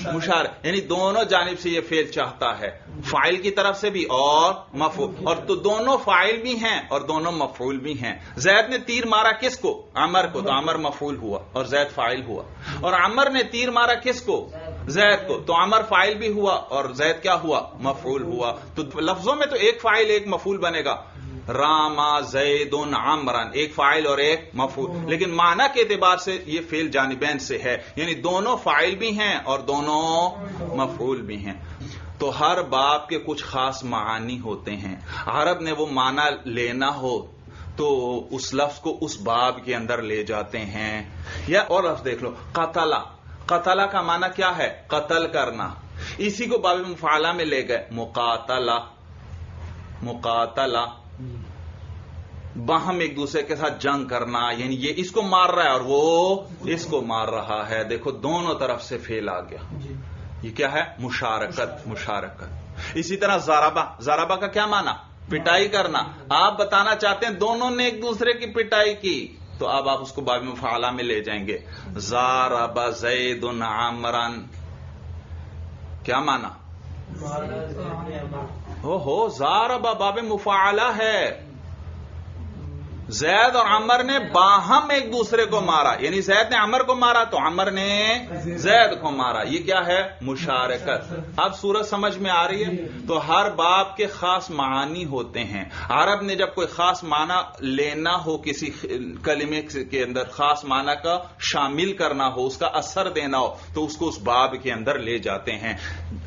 مشارکت، یعنی دونوں جانب سے یہ فعل چاہتا ہے، فاعل کی طرف سے بھی اور مفعول. اور تو دونوں فاعل بھی ہیں اور دونوں مفعول بھی ہیں. زید نے تیر مارا کس کو؟ عمر کو، تو عمر مفعول ہوا اور زید فاعل ہوا. اور عمر نے تیر مارا کس کو؟ زید کو، تو عمر فاعل بھی ہوا اور زید کیا ہوا؟ مفعول ہوا. تو لفظوں میں تو ایک فاعل ایک مفعول بنے گا، راما زید عمرن، ایک فاعل اور ایک مفعول. لیکن معنی کے اعتبار سے یہ فعل جانبین سے ہے، یعنی دونوں فاعل بھی ہیں اور دونوں مفعول بھی ہیں. تو ہر باب کے کچھ خاص معانی ہوتے ہیں. عرب نے وہ معنی لینا ہو تو اس لفظ کو اس باب کے اندر لے جاتے ہیں. یا اور لفظ دیکھ لو، قتلہ، قتلہ کا معنی کیا ہے؟ قتل کرنا. اسی کو باب مفاعلہ میں لے گئے، مقاتلہ، مقاتلہ، باہم ایک دوسرے کے ساتھ جنگ کرنا، یعنی یہ اس کو مار رہا ہے اور وہ اس کو مار رہا ہے. دیکھو دونوں طرف سے فعل آ گیا. یہ کیا ہے؟ مشارکت، مشارکت. اسی طرح ضربہ، ضربہ کا کیا معنی؟ پٹائی کرنا. آپ بتانا چاہتے ہیں دونوں نے ایک دوسرے کی پٹائی کی، تو اب آپ اس کو باب مفاعلہ میں لے جائیں گے. ضرب زید عمرن، کیا معنی؟ ہو ضرب باب مفاعلہ ہے، زید اور عمر نے باہم ایک دوسرے کو مارا، یعنی زید نے عمر کو مارا تو عمر نے زید کو مارا. یہ کیا ہے؟ مشارکت. اب صورت سمجھ میں آ رہی ہے؟ تو ہر باب کے خاص معانی ہوتے ہیں. عرب نے جب کوئی خاص معنی لینا ہو، کسی کلمے کے اندر خاص معنی کا شامل کرنا ہو، اس کا اثر دینا ہو، تو اس کو اس باب کے اندر لے جاتے ہیں.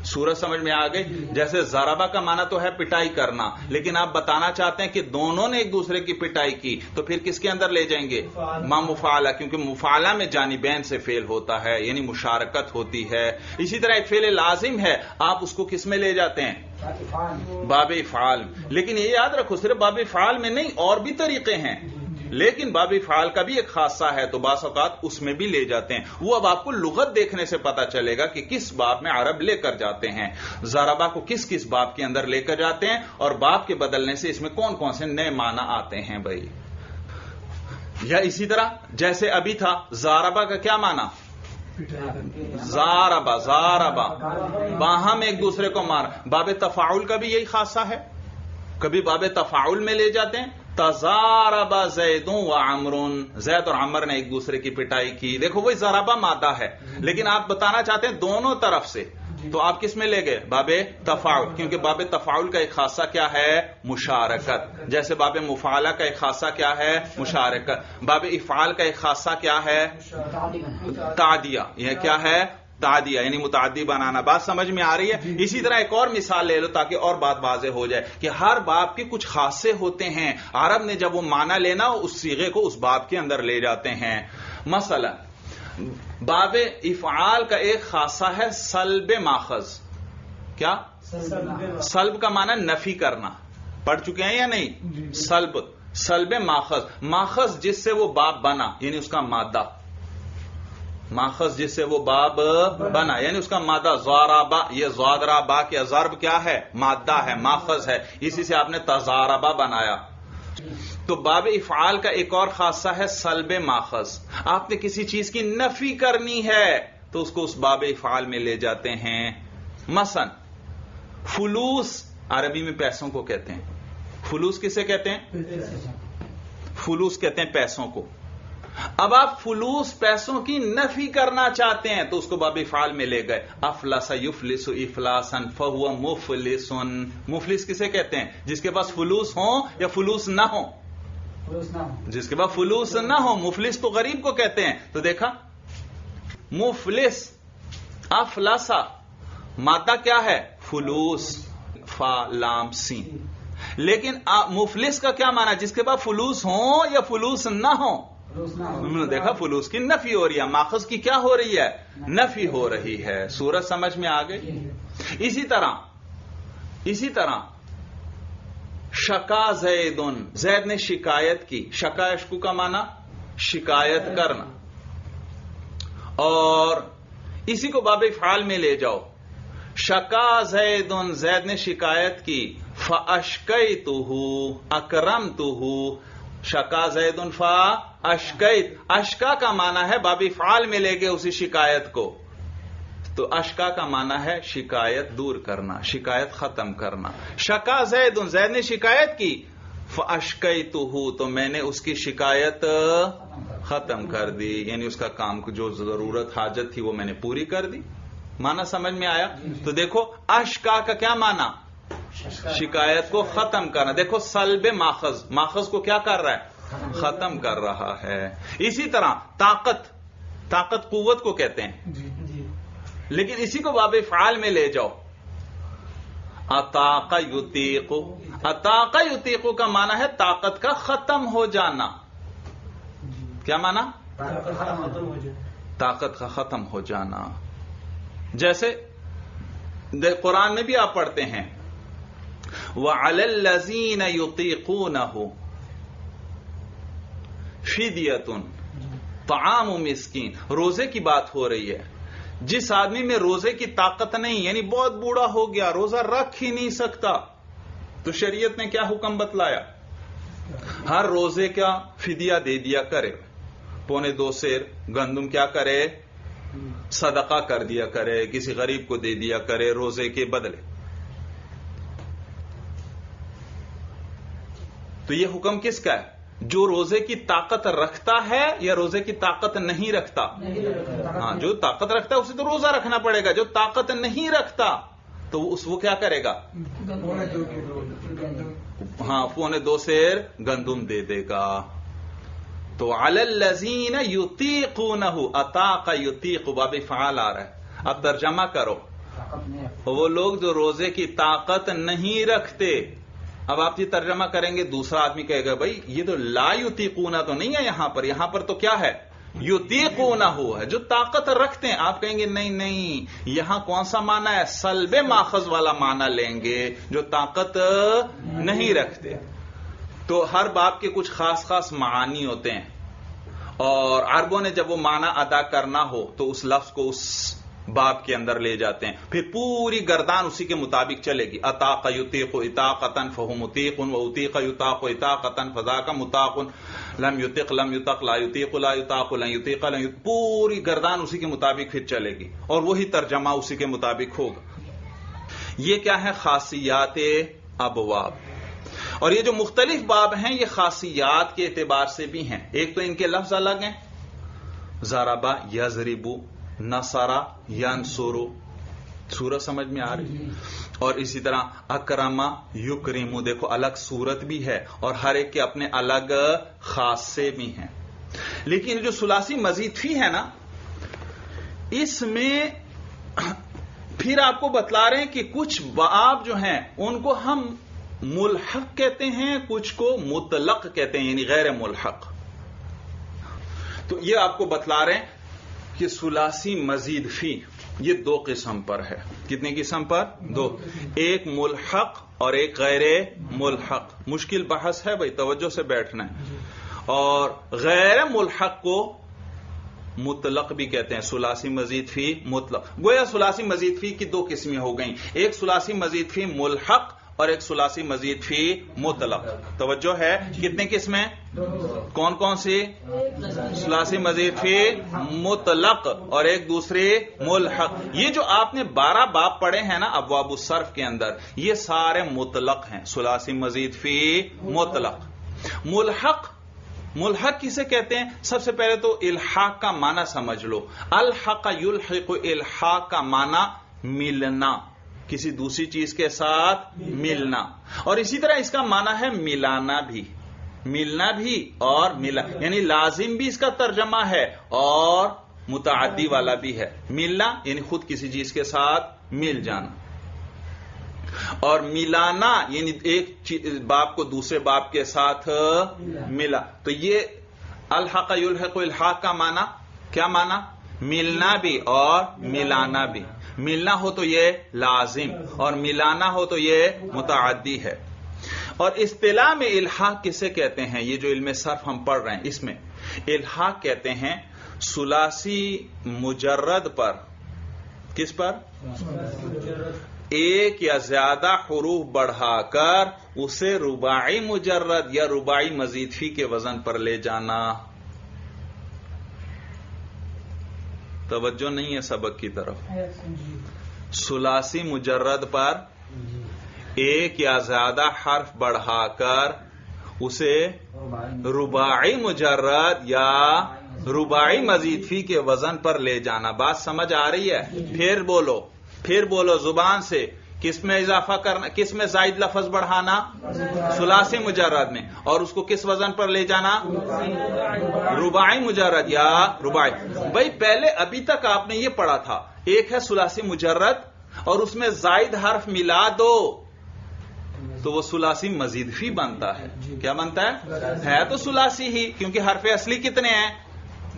صورت سمجھ میں آ گئی؟ جیسے ضربہ کا معنی تو ہے پٹائی کرنا، لیکن آپ بتانا چاہتے ہیں کہ دونوں نے ایک دوسرے کی پٹائی کی، تو پھر کس کے اندر لے جائیں گے؟ ما مفاعلہ، کیونکہ مفاعلہ میں جانبین سے فعل ہوتا ہے، یعنی مشارکت ہوتی ہے. اسی طرح ایک فعل لازم ہے، آپ اس کو کس میں لے جاتے ہیں؟ باب افعال. لیکن یہ یاد رکھو صرف باب افعال میں نہیں، اور بھی طریقے ہیں، لیکن باب افعال کا بھی ایک خاصہ ہے تو بعض اوقات اس میں بھی لے جاتے ہیں. وہ اب آپ کو لغت دیکھنے سے پتا چلے گا کہ کس باب میں عرب لے کر جاتے ہیں، ضربہ کو کس کس باب کے اندر لے کر جاتے ہیں، اور باب کے بدلنے سے اس میں کون کون سے نئے معنی آتے ہیں بھائی. یا اسی طرح جیسے ابھی تھا ضربہ کا کیا معنی؟ ضربہ، ضربہ، باہم ایک دوسرے کو مار. باب تفاعل کا بھی یہی خاصہ ہے، کبھی باب تفاعل میں لے جاتے ہیں، تضارب زید و عمر، زید اور عمر نے ایک دوسرے کی پٹائی کی. دیکھو وہی ضربہ مادہ ہے، لیکن آپ بتانا چاہتے ہیں دونوں طرف سے، تو آپ کس میں لے گئے؟ باب تفاعل، کیونکہ باب تفاعل کا ایک خاصہ کیا ہے؟ مشارکت. جیسے باب مفاعلہ کا ایک خاصہ کیا ہے؟ مشارکت. باب افعال کا ایک خاصہ کیا ہے؟ تعدیہ. یہ کیا ہے؟ تعدیہ، یعنی متعدی بنانا. بات سمجھ میں آ رہی ہے؟ اسی طرح ایک اور مثال لے لو تاکہ اور بات واضح ہو جائے کہ ہر باب کے کچھ خاصے ہوتے ہیں. عرب نے جب وہ معنی لینا اس صیغے کو اس باب کے اندر لے جاتے ہیں. مثلا باب افعال کا ایک خاصہ ہے سلب ماخذ. کیا؟ سلب کا معنی نفی کرنا. پڑھ چکے ہیں یا نہیں؟ سلب، سلب ماخذ، ماخذ جس سے وہ باب بنا یعنی اس کا مادہ، ماخذ جس سے وہ باب بنا یعنی اس کا مادہ. ضاربا، یہ ضاربا کے ضرب کیا ہے؟ مادہ ہے، ماخذ ہے، اسی سے آپ نے تضاربا بنایا. تو باب افعال کا ایک اور خاصہ ہے سلب ماخذ. آپ نے کسی چیز کی نفی کرنی ہے تو اس کو اس باب افعال میں لے جاتے ہیں. مثلا فلوس عربی میں پیسوں کو کہتے ہیں. فلوس کسے کہتے ہیں؟ فلوس کہتے ہیں پیسوں کو. اب آپ فلوس پیسوں کی نفی کرنا چاہتے ہیں تو اس کو باب افعال میں لے گئے. افلس یفلس افلاسا فہو مفلس. مفلس کسے کہتے ہیں؟ جس کے پاس فلوس ہوں یا فلوس نہ ہوں. جس کے پاس فلوس نہ ہو. مفلس تو غریب کو کہتے ہیں. تو دیکھا مفلس، افلاسا، مادہ کیا ہے؟ فلوس، فا لام سین. لیکن مفلس کا کیا معنی؟ جس کے پاس فلوس ہوں یا فلوس نہ ہوں. دیکھا فلوس کی نفی ہو رہی ہے، ماخذ کی کیا ہو رہی ہے؟ نفی ہو رہی ہے. سورج سمجھ میں آ گئی؟ اسی طرح شکا زیدن، زید نے شکایت کی. شکا اشکو کا معنی شکایت کرنا. اور اسی کو باب افعال میں لے جاؤ. شکا زیدن، زید نے شکایت کی. فاشکیتہ اکرمتہ. شکا زیدن فاشکیت، اشکا کا معنی ہے باب افعال میں لے گئے اسی شکایت کو. تو اشکا کا معنی ہے شکایت دور کرنا، شکایت ختم کرنا. شکا زیدن، زید نے شکایت کی. فاشکیتہ، تو میں نے اس کی شکایت ختم کر دی، یعنی اس کا کام کو جو ضرورت حاجت تھی وہ میں نے پوری کر دی. معنی سمجھ میں آیا؟ تو دیکھو اشکا کا کیا معنی؟ شکایت کو ختم کرنا. دیکھو سلب ماخذ، ماخذ کو کیا کر رہا ہے؟ ختم کر رہا ہے. اسی طرح طاقت، طاقت قوت کو کہتے ہیں. لیکن اسی کو باب افعال میں لے جاؤ. اطاق یطیق، اطاق یطیق کا معنی ہے طاقت کا ختم ہو جانا. کیا معنی؟ طاقت کا ختم ہو جانا. جیسے قرآن میں بھی آپ پڑھتے ہیں وَعَلَى الَّذِينَ يُطِيقُونَهُ فِدْيَةٌ طَعَامُ مِسْكِين. روزے کی بات ہو رہی ہے. جس آدمی میں روزے کی طاقت نہیں، یعنی بہت بوڑھا ہو گیا، روزہ رکھ ہی نہیں سکتا، تو شریعت نے کیا حکم بتلایا؟ ہر روزے کا فدیہ دے دیا کرے. 2.25 سیر گندم کیا کرے؟ صدقہ کر دیا کرے، کسی غریب کو دے دیا کرے روزے کے بدلے. تو یہ حکم کس کا ہے؟ جو روزے کی طاقت رکھتا ہے یا روزے کی طاقت نہیں رکھتا؟ ہاں، جو طاقت رکھتا ہے اسے تو روزہ رکھنا پڑے گا. جو طاقت نہیں رکھتا تو وہ کیا کرے گا؟ ہاں، 2.25 سیر گندم دے دے گا. تو علی الذین یطیقونہ، اطاق یطیق باب فعال آ رہا ہے. اب ترجمہ کرو. وہ لوگ جو روزے کی طاقت نہیں رکھتے. اب آپ یہ ترجمہ کریں گے، دوسرا آدمی کہے گا بھائی یہ تو لا یطیقونہ تو نہیں ہے یہاں پر، یہاں پر تو کیا ہے؟ یطیقونہ ہے، جو طاقت رکھتے ہیں. آپ کہیں گے نہیں، یہاں کون سا معنی ہے؟ سلب ماخذ والا معنی لیں گے، جو طاقت نہیں رکھتے. تو ہر باب کے کچھ خاص خاص معانی ہوتے ہیں، اور عربوں نے جب وہ معنی ادا کرنا ہو تو اس لفظ کو اس باب کے اندر لے جاتے ہیں. پھر پوری گردان اسی کے مطابق چلے گی. اطاق یطیق اطاقتن فہو مطیق، و اطیق یطاق اطاقتن فذاک مطاق، لم یطیق لم یطق، لا یطیق لا یطاق، لن یطیق لن یطق. پوری گردان اسی کے مطابق پھر چلے گی، اور وہی ترجمہ اسی کے مطابق ہوگا. یہ کیا ہے؟ خاصیات ابواب. اور یہ جو مختلف باب ہیں یہ خاصیات کے اعتبار سے بھی ہیں. ایک تو ان کے لفظ الگ ہیں، ضربا یضرب، نصرا ینصر. سورت سمجھ میں آ رہی؟ اور اسی طرح اکرما یکرم. دیکھو الگ صورت بھی ہے اور ہر ایک کے اپنے الگ خاصے بھی ہیں. لیکن جو ثلاثی مزید فی ہے نا، اس میں پھر آپ کو بتلا رہے ہیں کہ کچھ باب جو ہیں ان کو ہم ملحق کہتے ہیں، کچھ کو مطلق کہتے ہیں، یعنی غیر ملحق. تو یہ آپ کو بتلا رہے ہیں کہ ثلاثی مزید فی یہ دو قسم پر ہے. کتنے قسم پر؟ دو. ایک ملحق اور ایک غیر ملحق. مشکل بحث ہے بھائی، توجہ سے بیٹھنا ہے. اور غیر ملحق کو مطلق بھی کہتے ہیں. ثلاثی مزید فی مطلق. گویا ثلاثی مزید فی کی دو قسمیں ہو گئیں، ایک ثلاثی مزید فی ملحق اور ایک ثلاثی مزید فی مطلق. توجہ ہے؟ کتنے قسمیں؟ کون کون سی؟ ثلاثی مزید فی مطلق اور ایک دوسری ملحق. یہ جو آپ نے 12 باب پڑھے ہیں نا ابواب الصرف کے اندر، یہ سارے مطلق ہیں. ثلاثی مزید فی مطلق. ملحق کسے کہتے ہیں؟ سب سے پہلے تو الحاق کا معنی سمجھ لو. الحق یلحق، الحاق کا معنی ملنا، کسی دوسری چیز کے ساتھ ملنا. اور اسی طرح اس کا معنی ہے ملانا بھی، ملنا بھی اور ملا، یعنی لازم بھی اس کا ترجمہ ہے اور متعدی والا بھی ہے. ملنا یعنی خود کسی چیز کے ساتھ مل جانا، اور ملانا یعنی ایک باپ کو دوسرے باپ کے ساتھ ملا. تو یہ الحق یلحق، الحاق کا معنی کیا معنی؟ ملنا بھی اور ملانا بھی. ملنا ہو تو یہ لازم اور ملانا ہو تو یہ متعدی ہے. اور اصطلاح میں الحاق کسے کہتے ہیں؟ یہ جو علم صرف ہم پڑھ رہے ہیں اس میں الحاق کہتے ہیں ثلاثی مجرد پر. کس پر؟ ایک یا زیادہ حروف بڑھا کر اسے رباعی مجرد یا رباعی مزید فی کے وزن پر لے جانا. توجہ نہیں ہے سبق کی طرف. ثلاثی مجرد پر ایک یا زیادہ حرف بڑھا کر اسے رباعی مجرد یا رباعی مزید فی کے وزن پر لے جانا. بات سمجھ آ رہی ہے؟ پھر بولو زبان سے. کس میں اضافہ کرنا؟ کس میں زائد لفظ بڑھانا؟ ثلاثی مجرد میں. اور اس کو کس وزن پر لے جانا؟ رباعی مجرد یا رباعی. بھائی پہلے ابھی تک آپ نے یہ پڑھا تھا، ایک ہے ثلاثی مجرد اور اس میں زائد حرف ملا دو تو وہ ثلاثی مزید فی بنتا ہے. کیا بنتا ہے تو ثلاثی ہی، کیونکہ حرف اصلی کتنے ہیں؟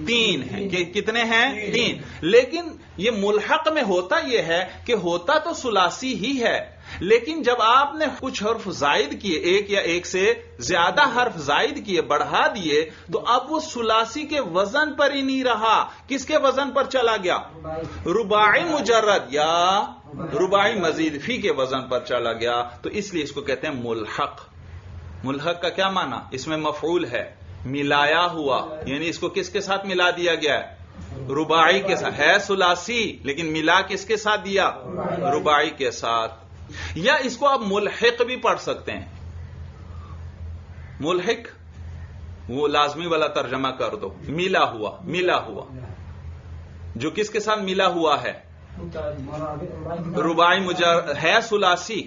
3 ہیں. کتنے ہیں؟ 3. لیکن یہ ملحق میں ہوتا یہ ہے کہ ہوتا تو ثلاثی ہی ہے، لیکن جب آپ نے کچھ حرف زائد کیے، ایک یا ایک سے زیادہ حرف زائد کیے، بڑھا دیے، تو اب وہ ثلاثی کے وزن پر ہی نہیں رہا. کس کے وزن پر چلا گیا؟ رباعی مجرد یا رباعی مزید فی کے وزن پر چلا گیا. تو اس لیے اس کو کہتے ہیں ملحق. ملحق کا کیا معنی؟ اس میں مفعول ہے، ملایا ہوا، یعنی اس کو کس کے ساتھ ملا دیا گیا ہے؟ رباعی کے ساتھ. ہے ثلاثی لیکن ملا کس کے ساتھ دیا؟ رباعی کے ساتھ. یا اس کو آپ ملحق بھی پڑھ سکتے ہیں. ملحق وہ لازمی والا ترجمہ کر دو، ملا ہوا جو کس کے ساتھ ملا ہوا ہے؟ رباعی مجرد ہے ثلاثی،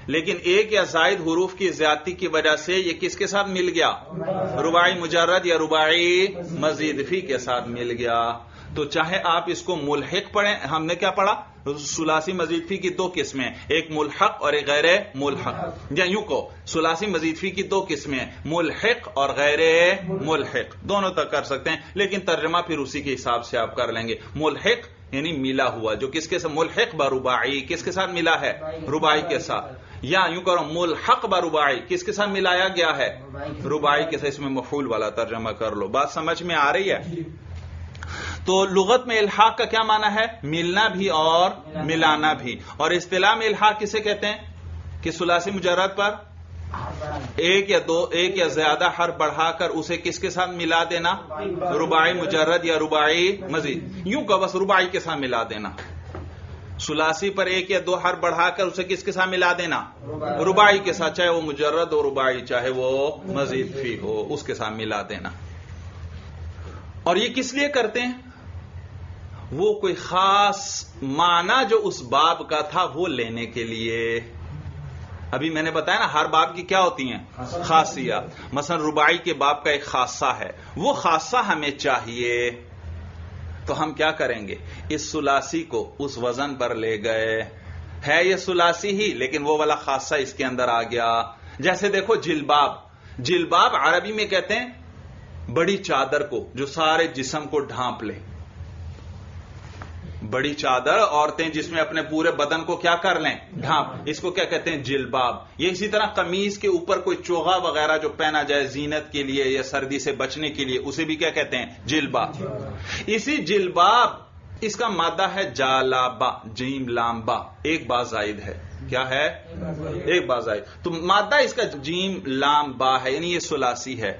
لیکن ایک یا زائد حروف کی زیادتی کی وجہ سے یہ کس کے ساتھ مل گیا؟ رباعی مجرد یا رباعی مزید فی کے ساتھ مل گیا. تو چاہے آپ اس کو ملحق پڑھیں. ہم نے کیا پڑھا؟ ثلاثی مزید فی کی 2 قسمیں، ایک ملحق اور ایک غیر ملحق. یا یوں کہو ثلاثی مزید فی کی 2 قسمیں، ملحق اور غیر ملحق. دونوں تک کر سکتے ہیں، لیکن ترجمہ پھر اسی کے حساب سے آپ کر لیں گے. ملحق یعنی ملا ہوا، جو کس کے ساتھ؟ ملحق برباعی، کس کے ساتھ ملا ہے؟ رباعی کے ساتھ. یا یوں کرو ملحق برباعی، کس کے ساتھ ملایا گیا ہے؟ رباعی کے ساتھ. اس میں مفعول والا ترجمہ کر لو. بات سمجھ میں آ رہی ہے؟ تو لغت میں الحاق کا کیا معنی ہے؟ ملنا بھی اور ملانا بھی. اور اصطلاح میں الحاق کسے کہتے ہیں؟ کہ ثلاثی مجرد پر ایک یا زیادہ حرف بڑھا کر اسے کس کے ساتھ ملا دینا؟ رباعی مجرد یا رباعی مزید. یوں کہ بس رباعی کے ساتھ ملا دینا. ثلاثی پر 1 یا 2 حرف بڑھا کر اسے کس کے ساتھ ملا دینا؟ رباعی کے ساتھ، چاہے وہ مجرد ہو رباعی، چاہے وہ مزید فی ہو، اس کے ساتھ ملا دینا. اور یہ کس لیے کرتے ہیں؟ وہ کوئی خاص معنی جو اس باب کا تھا وہ لینے کے لیے. ابھی میں نے بتایا نا ہر باب کی کیا ہوتی ہیں خاصیات. مثلا رباعی کے باب کا ایک خاصہ ہے، وہ خاصہ ہمیں چاہیے، تو ہم کیا کریں گے؟ اس ثلاثی کو اس وزن پر لے گئے. ہے یہ ثلاثی ہی لیکن وہ والا خاصہ اس کے اندر آ گیا. جیسے دیکھو جلباب عربی میں کہتے ہیں بڑی چادر کو جو سارے جسم کو ڈھانپ لے. بڑی چادر عورتیں جس میں اپنے پورے بدن کو کیا کر لیں, ڈھانپ, اس کو کیا کہتے ہیں, جلباب. یہ اسی طرح قمیض کے اوپر کوئی چوغا وغیرہ جو پہنا جائے زینت کے لیے یا سردی سے بچنے کے لیے, اسے بھی کیا کہتے ہیں, جلباب. اسی جلباب اس کا مادہ ہے جالابا, جیم لام با, ایک با زائد ہے. کیا ہے, ایک با زائد. تو مادہ اس کا جیم لام با ہے, یعنی یہ ثلاثی ہے.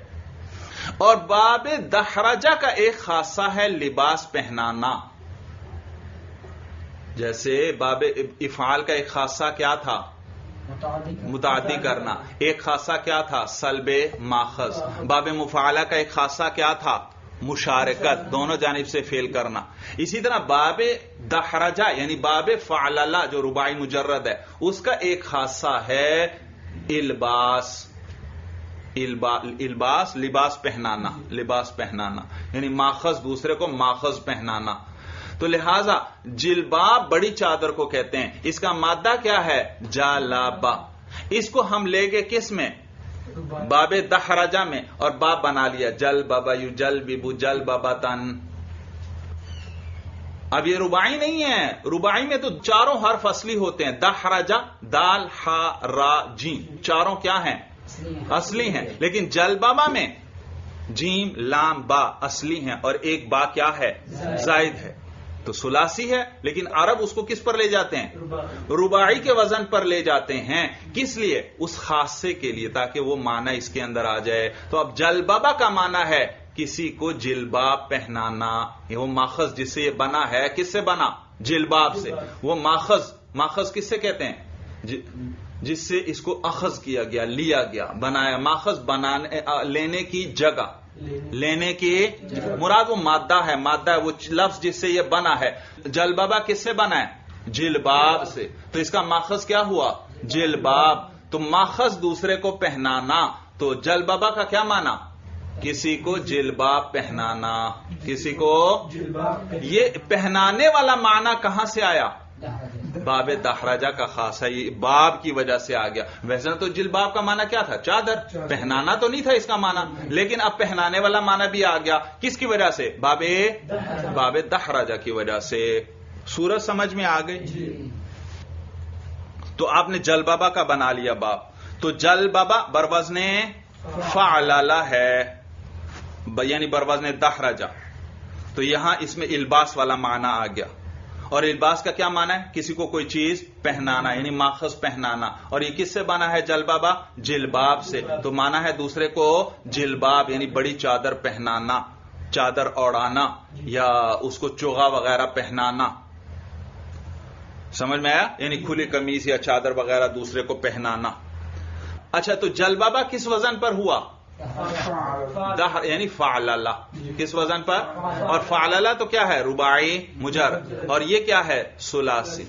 اور باب دحرجہ کا ایک خاصہ ہے لباس پہنانا. جیسے باب افعال کا ایک خاصہ کیا تھا, متعدی کرنا. ایک خاصہ کیا تھا, سلب ماخذ. باب مفعلہ کا ایک خاصہ کیا تھا, مشارکت, دونوں جانب سے فعل کرنا. اسی طرح باب دحرجہ یعنی باب فعللہ جو رباعی مجرد ہے, اس کا ایک خاصہ ہے الباس. الباس لباس پہنانا, لباس پہنانا یعنی ماخذ دوسرے کو ماخذ پہنانا. تو لہذا جلباب بڑی چادر کو کہتے ہیں. اس کا مادہ کیا ہے, جالابا. اس کو ہم لے گئے کس میں, باب دحرجہ میں, اور باب بنا لیا جلبابا یجلبب جلببتن. اب یہ رباعی نہیں ہے. رباعی میں تو چاروں حرف اصلی ہوتے ہیں. دحرجہ دال ہا را جیم چاروں کیا ہیں, اصلی ہیں. لیکن جلبابا میں جیم لام با اصلی ہیں اور ایک با کیا ہے, زائد ہے. تو ثلاثی ہے, لیکن عرب اس کو کس پر لے جاتے ہیں, رباعی کے وزن پر لے جاتے ہیں. کس لیے, اس خاصے کے لیے, تاکہ وہ معنی اس کے اندر آ جائے. تو اب جلبابا کا معنی ہے کسی کو جلباب پہنانا. وہ ماخذ جس سے یہ بنا ہے, کس سے بنا, جلباب سے. وہ ماخذ کس سے کہتے ہیں, جس سے اس کو اخذ کیا گیا, لیا گیا, بنایا. ماخذ بنانے, لینے کی جگہ, لینے کی مراد وہ مادہ ہے. مادہ ہے وہ لفظ جس سے یہ بنا ہے. جلبابا کس سے بنا ہے, جلباب سے. تو اس کا ماخذ کیا ہوا, جلباب. تو ماخذ دوسرے کو پہنانا. تو جلبابا کا کیا معنی, کسی کو جلباب پہنانا, کسی کو. یہ پہنانے والا معنی کہاں سے آیا, باب دحرجہ کا خاص ہے, یہ باب کی وجہ سے آ گیا. ویسے تو جلباب کا معنی کیا تھا, چادر. پہنانا تو نہیں تھا اس کا معنی, لیکن اب پہنانے والا معنی بھی آ گیا. کس کی وجہ سے, باب دحرجہ کی وجہ سے. سورج سمجھ میں آ گئی. تو آپ نے جلبابا کا بنا لیا باب. تو جلبابا بروزن فعللہ ہے, یعنی بروزن دحرجہ. تو یہاں اس میں الباس والا معنی آ گیا. اور الباس کا کیا معنی ہے, کسی کو کوئی چیز پہنانا, یعنی ماخذ پہنانا. اور یہ کس سے بنا ہے جلبابا, جلباب سے. تو معنی ہے دوسرے کو جلباب یعنی بڑی چادر پہنانا, چادر اوڑانا, یا اس کو چوغا وغیرہ پہنانا. سمجھ میں آیا, یعنی کھلی قمیض یا چادر وغیرہ دوسرے کو پہنانا. اچھا, تو جلبابا کس وزن پر ہوا, یعنی فعللہ. کس وزن پر, اور فعللہ تو کیا ہے, رباعی مجر, اور یہ کیا ہے, ثلاثی.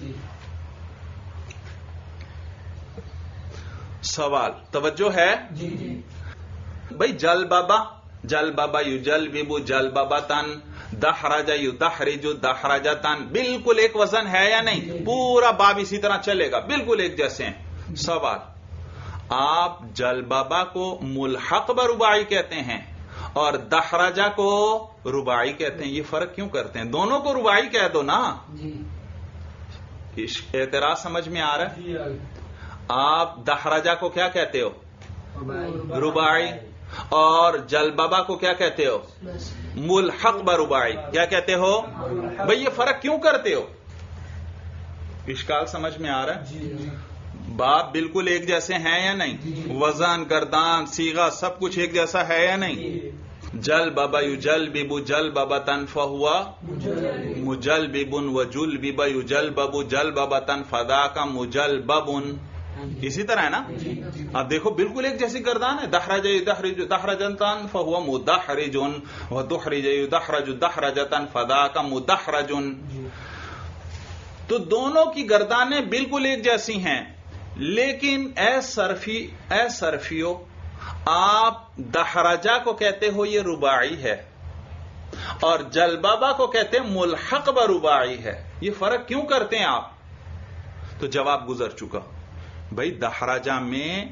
سوال توجہ ہے بھائی. جلبابا یجلبب جلببتن, دحرج یدحرج دحرجتن, بالکل ایک وزن ہے یا نہیں, پورا باب اسی طرح چلے گا, بالکل ایک جیسے ہیں. سوال, آپ جلبابا کو ملحق برباعی کہتے ہیں اور دحرجہ کو رباعی کہتے ہیں, یہ فرق کیوں کرتے ہیں؟ دونوں کو رباعی کہہ دو نا. اعتراض سمجھ میں آ رہا ہے؟ آپ دحرجہ کو کیا کہتے ہو, رباعی, اور جلبابا کو کیا کہتے ہو, ملحق برباعی. کیا کہتے ہو بھئی, یہ فرق کیوں کرتے ہو؟ اشکال سمجھ میں آ رہا ہے؟ باب بالکل ایک جیسے ہیں یا نہیں, وزن, گردان, صیغہ سب کچھ ایک جیسا ہے یا نہیں. جلبب یجلبب جلببتن فہو مجلبب وجلبب یجلبب جلببتن فذاک مجلبب. اسی طرح ہے نا. اب دیکھو بالکل ایک جیسی گردان ہے. دحرج یدحرج دحرجتن فہو مدحرج ودحرج یدحرج دحرجتن فذاک مدحرج. تو دونوں کی گردانیں بالکل ایک جیسی ہیں, لیکن اے صرفیو, آپ دحرجہ کو کہتے ہو یہ رباعی ہے, اور جلبابا کو کہتے ہیں ملحق برباعی ہے. یہ فرق کیوں کرتے ہیں آپ؟ تو جواب گزر چکا بھائی. دحرجہ میں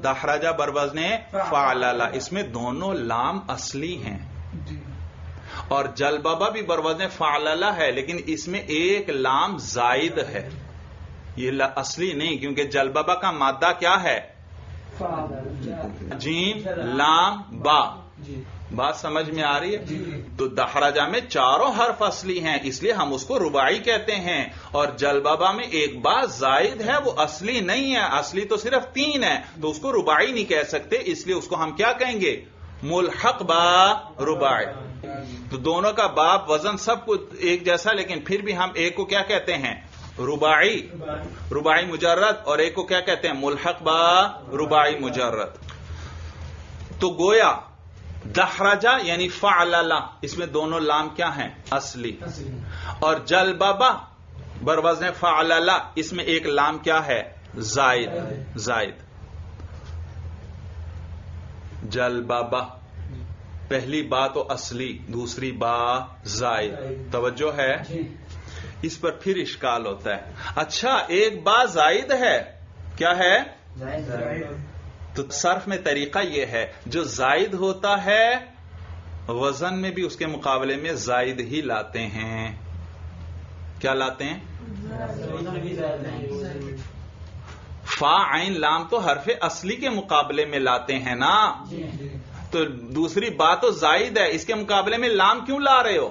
دحرجہ بروزن فعللہ, اس میں دونوں لام اصلی ہیں. اور جلببا بھی بروزن فعللہ ہے، لیکن اس میں ایک لام زائد ہے، یہ اصلی نہیں، کیونکہ جلببا کا مادہ کیا ہے؟ جیم لام با. بات سمجھ میں آ رہی ہے؟ تو دحرجہ میں چاروں حرف اصلی ہیں، اس لیے ہم اس کو رباعی کہتے ہیں، اور جلببا میں ایک با زائد ہے، وہ اصلی نہیں ہے، اصلی تو صرف 3 ہے، تو اس کو رباعی نہیں کہہ سکتے، اس لیے اس کو ہم کیا کہیں گے؟ ملحق با رباعی. تو دونوں کا باب وزن سب کچھ ایک جیسا، لیکن پھر بھی ہم ایک کو کیا کہتے ہیں؟ رباعی، رباعی مجرد، اور ایک کو کیا کہتے ہیں؟ ملحق با رباعی مجرد. تو گویا دحرجہ یعنی فعللہ، اس میں دونوں لام کیا ہیں؟ اصلی. اور جلببا بروزن فعللہ، اس میں ایک لام کیا ہے؟ زائد. جلببا پہلی با تو اصلی، دوسری با زائد. توجہ ہے؟ اس پر پھر اشکال ہوتا ہے. اچھا ایک با زائد ہے، کیا ہے؟ تو صرف میں طریقہ یہ ہے، جو زائد ہوتا ہے وزن میں بھی اس کے مقابلے میں زائد ہی لاتے ہیں. کیا لاتے ہیں؟ فا عین لام تو حرف اصلی کے مقابلے میں لاتے ہیں نا. تو دوسری بات تو زائد ہے، اس کے مقابلے میں لام کیوں لا رہے ہو؟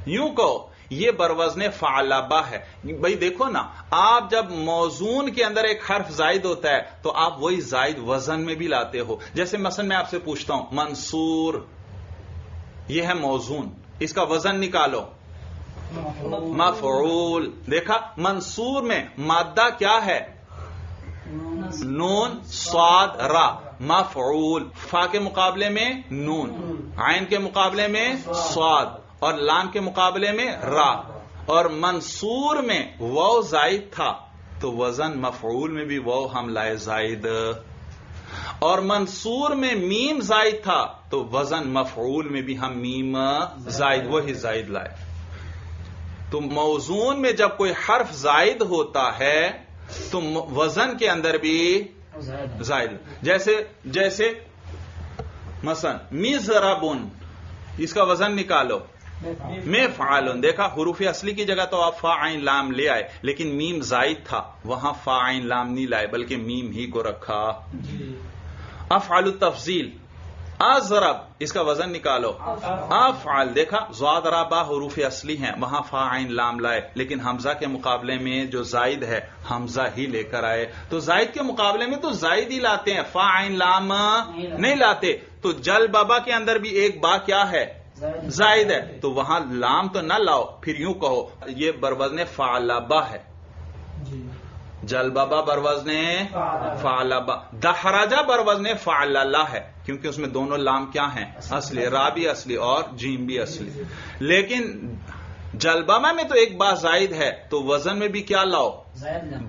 یوں کہو یہ بروزن فعلبہ ہے. بھئی دیکھو نا، آپ جب موزون کے اندر ایک حرف زائد ہوتا ہے تو آپ وہی زائد وزن میں بھی لاتے ہو. جیسے مثلا میں آپ سے پوچھتا ہوں منصور، یہ ہے موزون، اس کا وزن نکالو. مفعول. دیکھا منصور میں مادہ کیا ہے؟ نون صاد را. مفعول، فا کے مقابلے میں نون، عین کے مقابلے میں صاد، اور لام کے مقابلے میں را. اور منصور میں واو زائد تھا تو وزن مفعول میں بھی واو ہم لائے زائد. اور منصور میں میم زائد تھا تو وزن مفعول میں بھی ہم میم زائد، وہی زائد لائے. تو موزون میں جب کوئی حرف زائد ہوتا ہے تو وزن کے اندر بھی زائد. جیسے مثلا مزربن، اس کا وزن نکالو. مفعل. دیکھا حروف اصلی کی جگہ تو آپ فا عین لام لے آئے، لیکن میم زائد تھا، وہاں فا عین لام نہیں لائے بلکہ میم ہی کو رکھا. افعل التفضیل، ازرب، اس کا وزن نکالو. افعل. دیکھا ضاد را با حروف اصلی ہیں، وہاں فا عین لام لائے، لیکن حمزہ کے مقابلے میں جو زائد ہے حمزہ ہی لے کر آئے. تو زائد کے مقابلے میں تو زائد ہی لاتے ہیں، فا عین لام نہیں لاتے. تو جلببا کے اندر بھی ایک با کیا ہے؟ زائد ہے، تو وہاں لام تو نہ لاؤ، پھر یوں کہو یہ بروزن فعلبہ ہے. جلببا بروزن فعلبہ. دحرجہ بروزن فعللہ ہے، کیونکہ اس میں دونوں لام کیا ہیں؟ اصلی. را بھی اصلی اور جیم بھی اصلی. لیکن جلببا میں تو ایک با زائد ہے، تو وزن میں بھی کیا لاؤ؟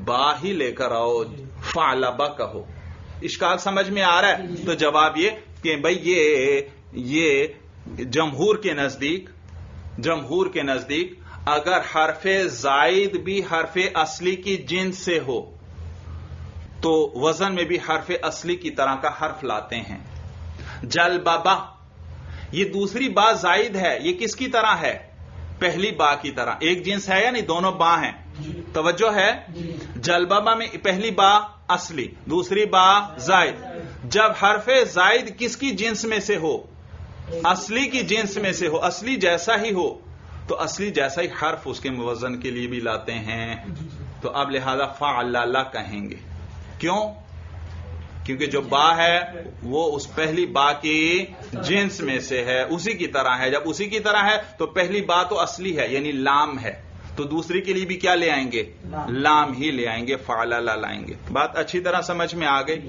با ہی لے کر آؤ، فعلبہ کہو. اشکال سمجھ میں آ رہا ہے؟ تو جواب یہ کہ بھئی یہ جمہور کے نزدیک اگر حرف زائد بھی حرف اصلی کی جنس سے ہو تو وزن میں بھی حرف اصلی کی طرح کا حرف لاتے ہیں. جلببا یہ دوسری با زائد ہے، یہ کس کی طرح ہے؟ پہلی با کی طرح. ایک جنس ہے یا نہیں؟ دونوں با ہیں. توجہ ہے؟ جلببا میں پہلی با اصلی، دوسری با زائد. جب حرف زائد کس کی جنس میں سے ہو؟ اصلی کی جنس میں سے ہو، اصلی جیسا ہی ہو، تو اصلی جیسا ہی حرف اس کے موزن کے لیے بھی لاتے ہیں. تو اب لہذا فعللہ کہیں گے. کیوں؟ کیونکہ جو با ہے وہ اس پہلی با کی جنس میں سے ہے، اسی کی طرح ہے. جب اسی کی طرح ہے تو پہلی با تو اصلی ہے یعنی لام ہے، تو دوسری کے لیے بھی کیا لے آئیں گے؟ لام ہی لے آئیں گے، فعللہ لائیں گے. بات اچھی طرح سمجھ میں آ گئی؟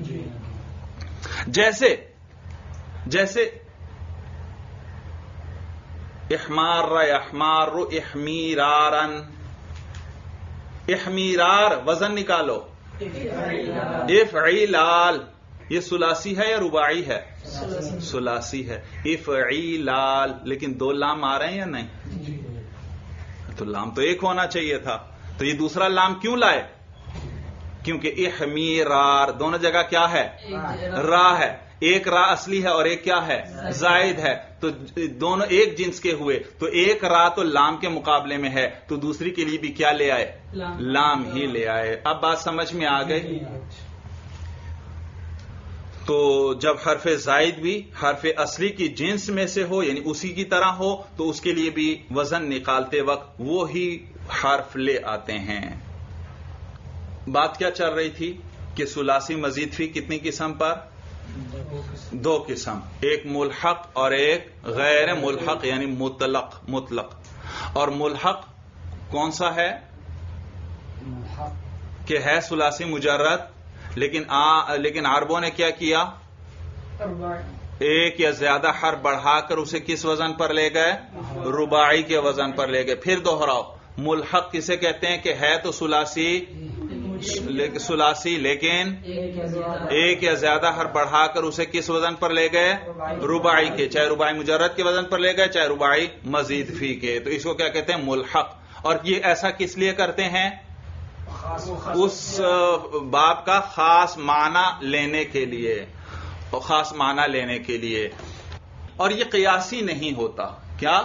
جیسے احمار احمار احمیرارن. احمیرار وزن نکالو. افعیلال، یہ ثلاثی ہے یا رباعی ہے؟ ثلاثی ہے. افعیلال، لیکن دو لام آ رہے ہیں یا نہیں؟ تو لام تو ایک ہونا چاہیے تھا، تو یہ دوسرا لام کیوں لائے؟ کیونکہ احمیرار دونوں جگہ کیا ہے؟ را ہے. ایک را اصلی ہے اور ایک کیا ہے زائد ہے، تو دونوں ایک جنس کے ہوئے، تو ایک را تو لام کے مقابلے میں ہے، تو دوسری کے لیے بھی کیا لے آئے؟ لام ہی لے آئے۔ اب بات سمجھ میں آ گئی؟ تو جب حرف زائد بھی حرف اصلی کی جنس میں سے ہو، یعنی اسی کی طرح ہو، تو اس کے لیے بھی وزن نکالتے وقت وہی حرف لے آتے ہیں۔ بات کیا چل رہی تھی کہ ثلاثی مزید فی کتنی قسم پر؟ 2 قسم، ایک ملحق اور ایک غیر ملحق، یعنی مطلق۔ اور ملحق کون سا ہے؟ کہ ہے ثلاثی مجرد، لیکن عربوں نے کیا کیا؟ ایک یا زیادہ حرف بڑھا کر اسے کس وزن پر لے گئے؟ رباعی کے وزن پر لے گئے۔ پھر دوہراؤ، ملحق کسے کہتے ہیں؟ کہ ہے تو ثلاثی لیکن ایک یا زیادہ حرف بڑھا کر اسے کس وزن پر لے گئے؟ رباعی کے، چاہے رباعی مجرد کے وزن پر لے گئے چاہے رباعی مزید فی کے، تو اس کو کیا کہتے ہیں؟ ملحق۔ اور یہ ایسا کس لیے کرتے ہیں؟ اس باب کا خاص معنی لینے کے لیے، اور خاص معنی لینے کے لیے۔ اور یہ قیاسی نہیں ہوتا۔ کیا؟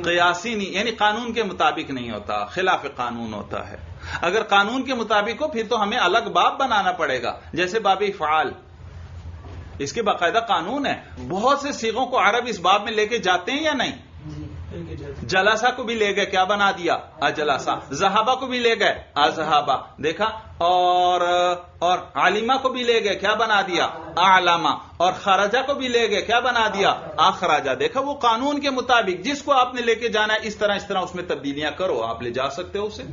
قیاسی نہیں، یعنی قانون کے مطابق نہیں ہوتا، خلاف قانون ہوتا ہے۔ اگر قانون کے مطابق ہو پھر تو ہمیں الگ باب بنانا پڑے گا، جیسے باب افعال، اس کے باقاعدہ قانون ہے۔ بہت سے صیغوں کو عرب اس باب میں لے کے جاتے ہیں یا نہیں؟ جلسہ کو بھی لے گئے، کیا بنا دیا؟ اجلسہ۔ ذہبہ کو بھی لے گئے، اذہبہ، دیکھا؟ اور عالمہ کو بھی لے گئے، کیا بنا دیا؟ اعلمہ۔ اور خرجہ کو بھی لے گئے، کیا بنا دیا؟ اخرجہ۔ دیکھا؟ وہ قانون کے مطابق جس کو آپ نے لے کے جانا ہے اس طرح اس میں تبدیلیاں کرو، آپ لے جا سکتے ہو اسے،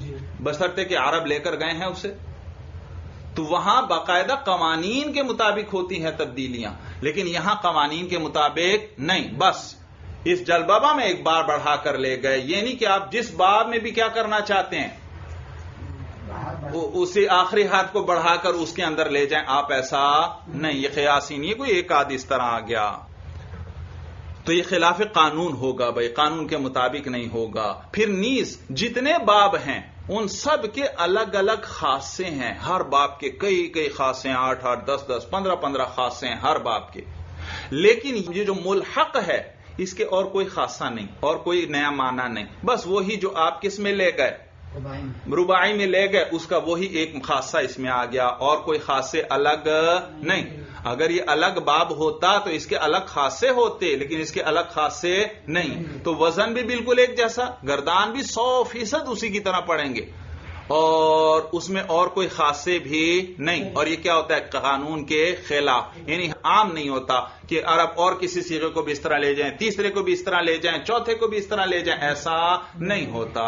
بشرطے کہ عرب لے کر گئے ہیں اسے۔ تو وہاں باقاعدہ قوانین کے مطابق ہوتی ہیں تبدیلیاں، لیکن یہاں قوانین کے مطابق نہیں، بس اس جلبابہ میں ایک بار بڑھا کر لے گئے۔ یہ نہیں کہ آپ جس باب میں بھی کیا کرنا چاہتے ہیں اسی آخری حرف کو بڑھا کر اس کے اندر لے جائیں، آپ ایسا نہیں، یہ قیاسی نہیں ہے، کوئی ایک آدھ اس طرح آ گیا تو یہ خلاف قانون ہوگا، بھائی قانون کے مطابق نہیں ہوگا۔ پھر نیز جتنے باب ہیں ان سب کے الگ الگ خاصے ہیں، ہر باب کے کئی خاصے ہیں، 8 10 15 خاصے ہیں ہر باب کے۔ لیکن یہ جو ملحق ہے اس کے اور کوئی خاصہ نہیں، اور کوئی نیا معنی نہیں، بس وہی جو آپ کس میں لے گئے؟ رباعی میں لے گئے، اس کا وہی ایک خاصہ اس میں آ گیا، اور کوئی خاصے الگ نہیں۔ اگر یہ الگ باب ہوتا تو اس کے الگ خاصے ہوتے، لیکن اس کے الگ خاصے نہیں، تو وزن بھی بالکل ایک جیسا، گردان بھی 100% اسی کی طرح پڑیں گے، اور اس میں اور کوئی خاصے بھی نہیں۔ اور یہ کیا ہوتا ہے؟ قانون کے خلاف، یعنی عام نہیں ہوتا کہ عرب اور کسی صیغے کو بھی اس طرح لے جائیں، تیسرے کو بھی اس طرح لے جائیں، چوتھے کو بھی اس طرح لے جائیں، ایسا نہیں ہوتا۔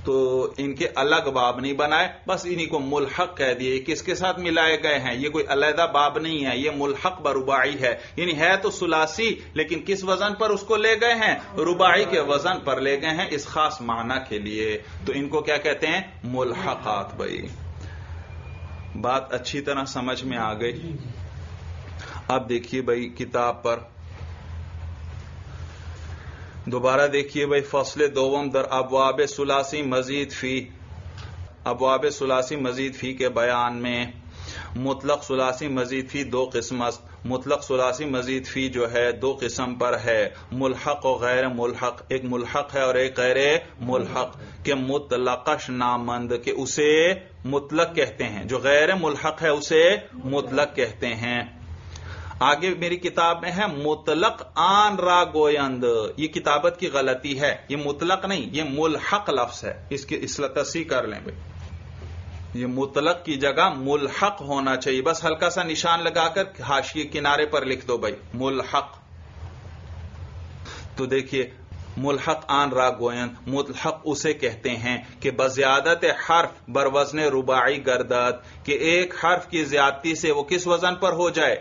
تو ان کے الگ باب نہیں بنائے، بس انہی کو ملحق کہہ دیے۔ کس کے ساتھ ملائے گئے ہیں؟ یہ کوئی علیحدہ باب نہیں ہے، یہ ملحق برباعی ہے، یعنی ہے تو ثلاثی لیکن کس وزن پر اس کو لے گئے ہیں؟ رباعی کے وزن پر لے گئے ہیں اس خاص معنی کے لیے، تو ان کو کیا کہتے ہیں؟ ملحقات۔ بھائی بات اچھی طرح سمجھ میں آ گئی؟ اب دیکھیے بھائی کتاب پر دوبارہ دیکھیے بھائی، فصل دوم در ابواب ثلاثی مزید فی، ابواب ثلاثی مزید فی کے بیان میں مطلق ثلاثی مزید فی 2 قسم است۔ مطلق ثلاثی مزید فی جو ہے 2 قسم پر ہے، ملحق و غیر ملحق، ایک ملحق ہے اور ایک غیر ملحق۔ کہ مطلقش نامند، کہ اسے مطلق کہتے ہیں، جو غیر ملحق ہے اسے مطلق کہتے ہیں۔ آگے میری کتاب میں ہے مطلق آن را گویند، یہ کتابت کی غلطی ہے، یہ مطلق نہیں، یہ ملحق لفظ ہے، اس کی اصلاح تصحیح کر لیں بھائی، یہ مطلق کی جگہ ملحق ہونا چاہیے، بس ہلکا سا نشان لگا کر حاشیے کنارے پر لکھ دو بھائی ملحق۔ تو دیکھیے ملحق آن را گویند، ملحق اسے کہتے ہیں کہ بزیادت حرف بر وزن رباعی گردد، کہ ایک حرف کی زیادتی سے وہ کس وزن پر ہو جائے؟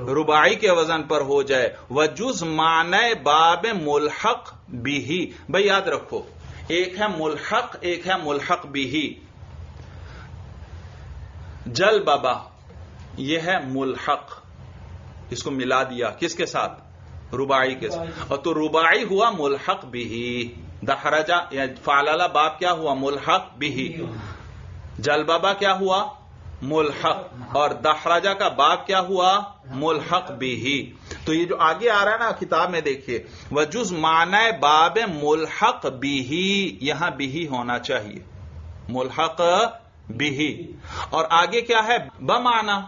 رباعی کے وزن پر ہو جائے۔ وجز معنی باب ملحق بھی، بھائی یاد رکھو ایک ہے ملحق ایک ہے ملحق بھی۔ جل بابا یہ ہے ملحق، اس کو ملا دیا کس کے ساتھ؟ رباعی کے ساتھ، اور تو رباعی ہوا ملحق بھی۔ دحرجہ یا فعللہ باب کیا ہوا؟ ملحق بھی۔ جل بابا کیا ہوا؟ ملحق، اور دحرجہ کا باب کیا ہوا؟ ملحق بھی. تو یہ جو آگے آ رہا ہے نا کتاب میں دیکھیے، وجز معنی باب ملحق بھی، یہاں بھی ہونا چاہیے، ملحق بھی. اور آگے کیا ہے؟ بمعنی،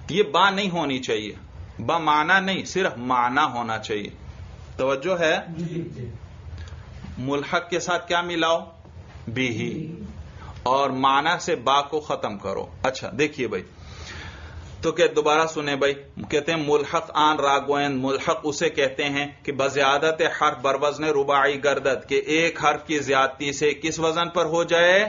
یہ با نہیں ہونی چاہیے، بمعنی نہیں، صرف معنی ہونا چاہیے. توجہ ہے؟ ملحق کے ساتھ کیا ملاؤ؟ بھی، اور معنی سے با کو ختم کرو. اچھا دیکھیے بھائی، تو کہ دوبارہ سنیں بھائی، کہتے ہیں ملحق آن راگوین، ملحق اسے کہتے ہیں کہ بزیادت حرف بروزن رباعی گردد، کہ ایک حرف کی زیادتی سے کس وزن پر ہو جائے؟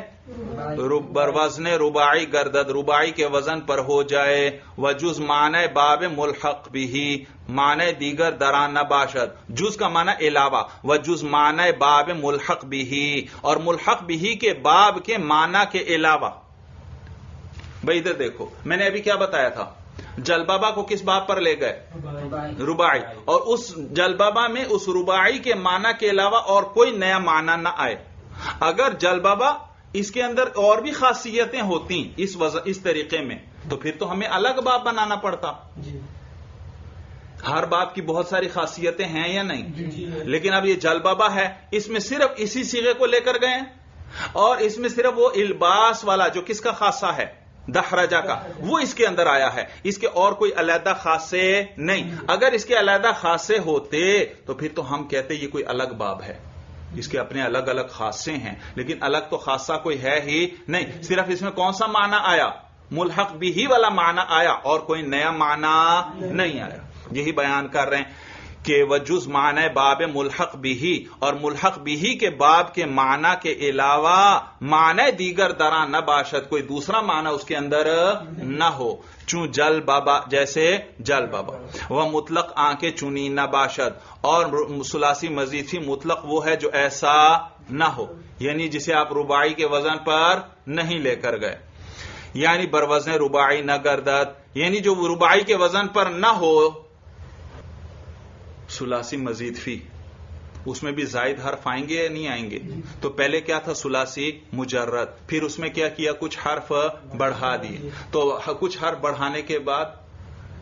بروزن رباعی گردد، رباعی کے وزن پر ہو جائے. وجز معنی باب ملحق بھی، معنی دیگر دران نباشد، جز کا معنی علاوہ، وجز معنی باب ملحق بھی، اور ملحق بھی کے باب کے معنی کے علاوہ. بھائی ادھر دیکھو، میں نے ابھی کیا بتایا تھا؟ جلبابا کو کس باب پر لے گئے؟ رباعی. اور اس جلبابا میں اس رباعی کے معنی کے علاوہ اور کوئی نیا معنی نہ آئے. اگر جلبابا اس کے اندر اور بھی خاصیتیں ہوتی اس طریقے میں، تو پھر تو ہمیں الگ باب بنانا پڑتا. ہر باب کی بہت ساری خاصیتیں ہیں یا نہیں؟ لیکن اب یہ جلبابا ہے، اس میں صرف اسی صیغے کو لے کر گئے، اور اس میں صرف وہ الباس والا جو کس کا خاصہ ہے؟ دحرجہ کا، وہ اس کے اندر آیا ہے. اس کے اور کوئی علیحدہ خاصے نہیں. اگر اس کے علیحدہ خاصے ہوتے تو پھر تو ہم کہتے یہ کوئی الگ باب ہے، اس کے اپنے الگ الگ خاصے ہیں. لیکن الگ تو خاصہ کوئی ہے ہی نہیں. صرف اس میں کون سا معنی آیا؟ ملحق بھی والا معنی آیا، اور کوئی نیا معنی نہیں آیا. یہی بیان کر رہے ہیں کہ وجز معنی باب ملحق بھی، اور ملحق بھی کے باب کے معنی کے علاوہ معنی دیگر دران نہ باشد، کوئی دوسرا معنی اس کے اندر نہ ہو. چون جل بابا، جیسے جل بابا. وہ مطلق آنکھیں چنی نہ باشد، اور ثلاثی مزید فی مطلق وہ ہے جو ایسا نہ ہو، یعنی جسے آپ رباعی کے وزن پر نہیں لے کر گئے، یعنی بروزن رباعی نہ گردد، یعنی جو رباعی کے وزن پر نہ ہو. ثلاثی مزید فی، اس میں بھی زائد حرف آئیں گے یا نہیں آئیں گے؟ تو پہلے کیا تھا؟ ثلاثی مجرد، پھر اس میں کیا کیا؟ کچھ حرف بڑھا دیے. تو کچھ حرف بڑھانے کے بعد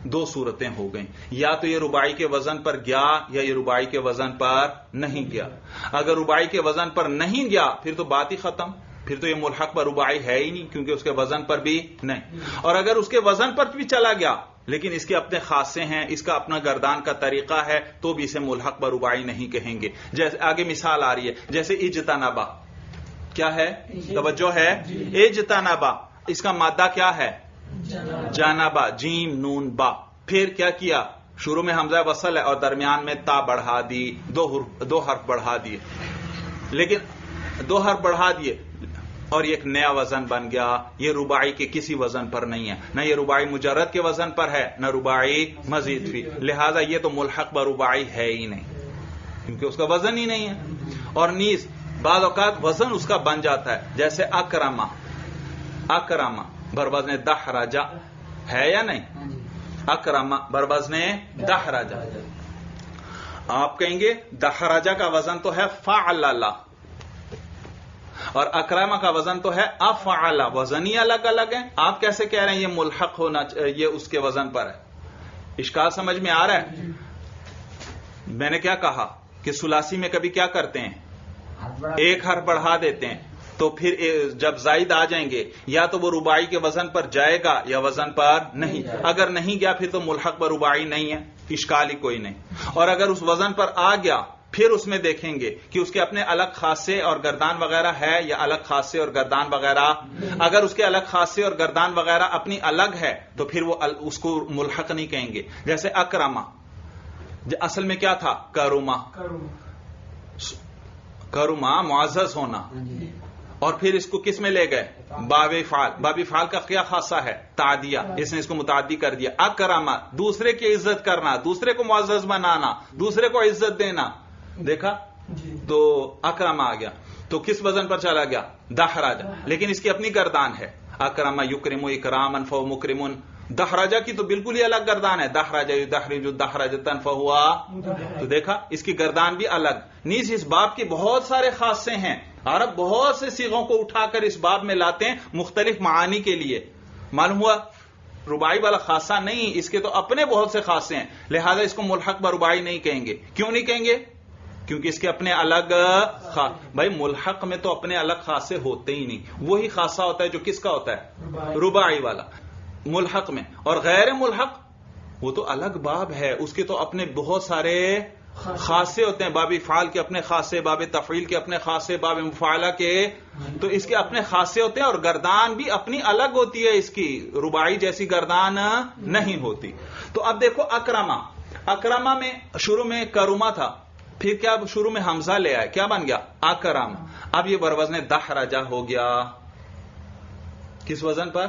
دو صورتیں ہو گئیں، یا تو یہ رباعی کے وزن پر گیا یا یہ رباعی کے وزن پر نہیں گیا. اگر رباعی کے وزن پر نہیں گیا پھر تو بات ہی ختم، پھر تو یہ ملحق پر رباعی ہے ہی نہیں، کیونکہ اس کے وزن پر بھی نہیں. اور اگر اس کے وزن پر بھی چلا گیا لیکن اس کے اپنے خاصے ہیں، اس کا اپنا گردان کا طریقہ ہے، تو بھی اسے ملحق پر رباعی نہیں کہیں گے. جیسے آگے مثال آ رہی ہے، جیسے اجتنبا. کیا ہے؟ توجہ ہے؟ اجتنبا، اس کا مادہ کیا ہے؟ جانبا، جیم نون با. پھر کیا کیا؟ شروع میں حمزہ وصل ہے اور درمیان میں تا بڑھا دی، دو حرف بڑھا دیے. لیکن دو حرف بڑھا دیے اور یہ ایک نیا وزن بن گیا. یہ رباعی کے کسی وزن پر نہیں ہے، نہ یہ رباعی مجرد کے وزن پر ہے، نہ رباعی مزید فی. لہذا یہ تو ملحق پر رباعی ہے ہی نہیں، کیونکہ اس کا وزن ہی نہیں ہے. اور نیز بعض اوقات وزن اس کا بن جاتا ہے، جیسے اکرما. اکرما بروزن دحرجہ ہے یا نہیں؟ اکرما بروزن دحرجہ. آپ کہیں گے دحرجہ کا وزن تو ہے فعلل، اور اکرما کا وزن تو ہے افعل. وزن ہی الگ الگ ہیں. آپ کیسے کہہ رہے ہیں یہ ملحق ہونا، یہ اس کے وزن پر ہے؟ اشکال سمجھ میں آ رہا ہے؟ میں نے کیا کہا کہ ثلاثی میں کبھی کیا کرتے ہیں؟ ایک حرف بڑھا دیتے ہیں، تو پھر جب زائد آ جائیں گے یا تو وہ رباعی کے وزن پر جائے گا یا وزن پر نہیں. اگر نہیں گیا پھر تو ملحق پر رباعی نہیں ہے، اشکال ہی کوئی نہیں. اور اگر اس وزن پر آ گیا پھر اس میں دیکھیں گے کہ اس کے اپنے الگ خاصے اور گردان وغیرہ ہے یا الگ خاصے اور گردان وغیرہ. اگر اس کے الگ خاصے اور گردان وغیرہ اپنی الگ ہے تو پھر وہ اس کو ملحق نہیں کہیں گے. جیسے اکرما اصل میں کیا تھا؟ کرما. کرما معزز ہونا، اور پھر اس کو کس میں لے گئے؟ باب فعال. باب فعال کا کیا خاصہ ہے؟ تعدیہ. اس نے اس کو متعدی کر دیا. اکرما دوسرے کی عزت کرنا، دوسرے کو معزز بنانا، دوسرے کو عزت دینا. دیکھا؟ تو اکرما آ گیا تو کس وزن پر چلا گیا؟ دحرجہ. لیکن اس کی اپنی گردان ہے. اکرما یکرم اکراما فهو مکرم. دحرجہ کی تو بالکل ہی الگ گردان ہے. دحرجہ یدحرج دحرجۃ فهو. تو دیکھا اس کی گردان بھی الگ. نیز اس باب کے بہت سارے خاصے ہیں. عرب بہت سے صیغوں کو اٹھا کر اس باب میں لاتے ہیں مختلف معانی کے لیے. معلوم ہوا رباعی والا خاصہ نہیں، اس کے تو اپنے بہت سے خاصے ہیں، لہذا اس کو ملحق برباعی نہیں کہیں گے. کیوں نہیں کہیں گے؟ کیونکہ اس کے اپنے الگ بھائی ملحق میں تو اپنے الگ خاصے ہوتے ہی نہیں، وہی خاصہ ہوتا ہے جو کس کا ہوتا ہے؟ رباعی والا ملحق میں. اور غیر ملحق وہ تو الگ باب ہے، اس کے تو اپنے بہت سارے خاصے ہوتے ہیں، باب افعال کے اپنے خاصے، باب تفعیل کے اپنے خاصے، باب مفعلہ کے، تو اس کے اپنے خاصے ہوتے ہیں. اور گردان بھی اپنی الگ ہوتی ہے، اس کی رباعی جیسی گردان نہیں ہوتی. تو اب دیکھو اکرما میں شروع میں کرما تھا، پھر کیا شروع میں حمزہ لے آئے، کیا بن گیا؟ اکرم. اب یہ بروزن دحرجہ ہو گیا. کس وزن پر؟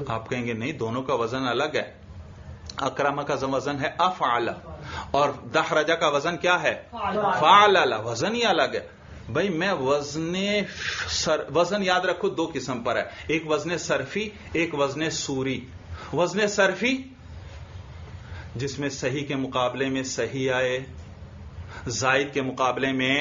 آپ کہیں گے نہیں، دونوں کا وزن الگ ہے. اکرما کا وزن ہے افعل اور دحرجہ کا وزن کیا ہے؟ فعل. وزن ہی الگ ہے. بھائی میں وزن یاد رکھو دو قسم پر ہے، ایک وزن صرفی، ایک وزن سوری. وزن صرفی جس میں صحیح کے مقابلے میں صحیح آئے، زائد کے مقابلے میں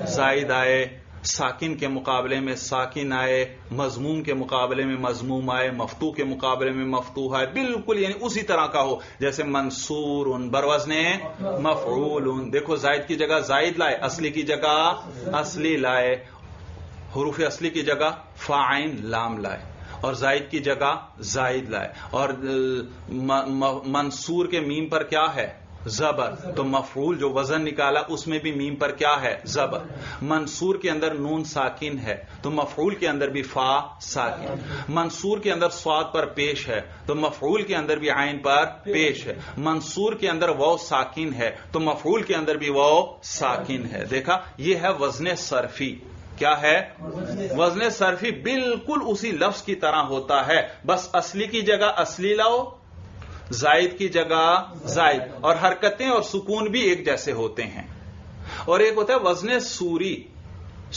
زائد آئے، ساکن کے مقابلے میں ساکن آئے، مضموم کے مقابلے میں مضموم آئے، مفتوح کے مقابلے میں مفتوح آئے، بالکل یعنی اسی طرح کا ہو. جیسے منصور بروزن مفعول، دیکھو زائد کی جگہ زائد لائے، اصلی کی جگہ اصلی لائے، حروف اصلی کی جگہ فاعین لام لائے، اور زائد کی جگہ زائد لائے. اور منصور کے میم پر کیا ہے؟ زبر. تو مفعول جو وزن نکالا اس میں بھی میم پر کیا ہے؟ زبر. منصور کے اندر نون ساکن ہے تو مفعول کے اندر بھی فا ساکن. منصور کے اندر صاد پر پیش ہے تو مفعول کے اندر بھی عین پر پیش ہے. منصور کے اندر واو ساکن ہے تو مفعول کے اندر بھی واو ساکن ہے. دیکھا، یہ ہے وزن صرفی. کیا ہے؟ وزن صرفی بالکل اسی لفظ کی طرح ہوتا ہے، بس اصلی کی جگہ اصلی لاؤ، زائد کی جگہ زائد، اور حرکتیں اور سکون بھی ایک جیسے ہوتے ہیں. اور ایک ہوتا ہے وزن سوری،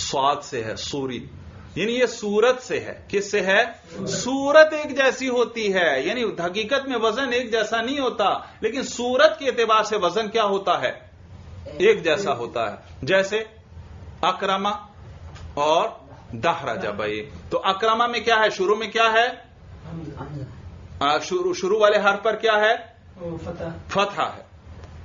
صاد سے ہے سوری، یعنی یہ صورت سے ہے. کس سے ہے؟ صورت ایک جیسی ہوتی ہے، یعنی حقیقت میں وزن ایک جیسا نہیں ہوتا، لیکن صورت کے اعتبار سے وزن کیا ہوتا ہے؟ ایک جیسا ہوتا ہے. جیسے اکرما اور دحرجہ. بھائی تو اکرما میں کیا ہے؟ شروع میں کیا ہے؟ شروع والے حرف پر کیا ہے؟ فتحہ ہے،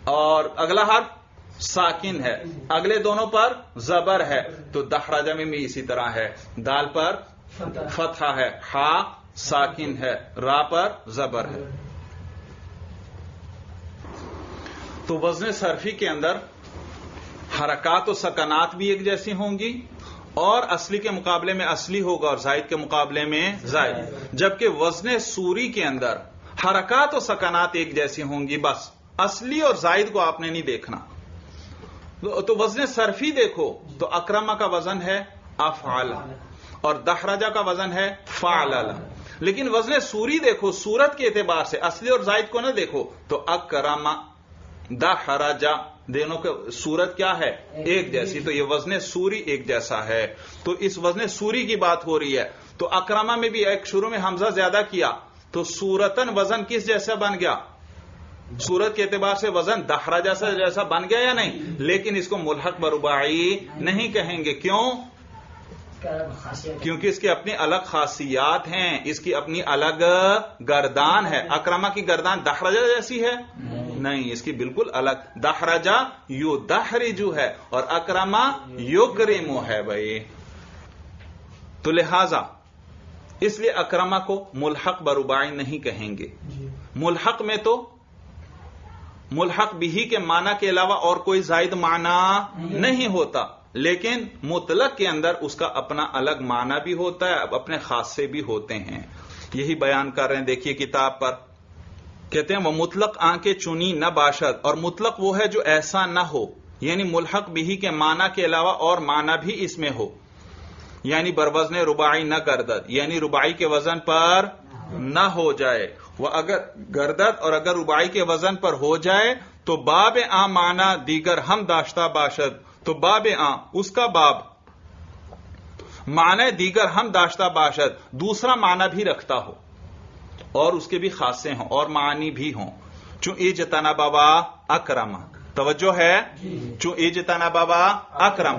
اور اگلا حرف ساکن ہے، اگلے دونوں پر زبر ہے. تو دحرجہ میں بھی اسی طرح ہے، دال پر فتحہ ہے، ہا ساکن ہے، را پر زبر ہے. تو وزن صرفی کے اندر حرکات و سکنات بھی ایک جیسی ہوں گی، اور اصلی کے مقابلے میں اصلی ہوگا اور زائد کے مقابلے میں زائد. جبکہ وزن سوری کے اندر حرکات و سکنات ایک جیسی ہوں گی، بس اصلی اور زائد کو آپ نے نہیں دیکھنا. تو وزن صرفی دیکھو تو اکرما کا وزن ہے افعل اور دحرجہ کا وزن ہے فعل. لیکن وزن سوری دیکھو، صورت کے اعتبار سے اصلی اور زائد کو نہ دیکھو، تو اکرما دحرجہ دونوں کی صورت کیا ہے؟ ایک جیسی. تو یہ وزن سوری ایک جیسا ہے. تو اس وزن سوری کی بات ہو رہی ہے. تو اکرما میں بھی ایک شروع میں حمزہ زیادہ کیا تو صورتن وزن کس جیسا بن گیا؟ صورت کے اعتبار سے وزن دحرجہ جیسا بن گیا یا نہیں؟ لیکن اس کو ملحق برباعی نہیں کہیں گے. کیوں؟ کیونکہ اس کی اپنی الگ خاصیات ہیں، اس کی اپنی الگ گردان ہے. اکرما کی گردان دحرجہ جیسی ہے؟ نہیں، اس کی بالکل الگ. دحرجہ یو دحرجو ہے اور اکرما یکرمو ہے. بھائی تو لہذا اس لیے اکرما کو ملحق برباعی نہیں کہیں گے. ملحق میں تو ملحق بھی کے معنی کے علاوہ اور کوئی زائد معنی نہیں ہوتا، لیکن مطلق کے اندر اس کا اپنا الگ معنی بھی ہوتا ہے، اپنے خاصے بھی ہوتے ہیں. یہی بیان کر رہے ہیں. دیکھیے کتاب پر کہتے ہیں وہ مطلق آنکھیں چنی نہ باشد، اور مطلق وہ ہے جو ایسا نہ ہو، یعنی ملحق بھی کے معنی کے علاوہ اور معنی بھی اس میں ہو، یعنی بروزن رباعی نہ گردد، یعنی رباعی کے وزن پر نہ ہو جائے. وہ اگر گردد اور اگر رباعی کے وزن پر ہو جائے تو باب آ معنی دیگر ہم داشتہ باشد. تو باب آ اس کا باب معنی دیگر ہم داشتہ باشد، دوسرا معنی بھی رکھتا ہو اور اس کے بھی خاصے ہوں اور معانی بھی ہوں. چون اجتنا بابا اکرم، توجہ ہے، چون اجتنا بابا اکرم.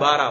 12।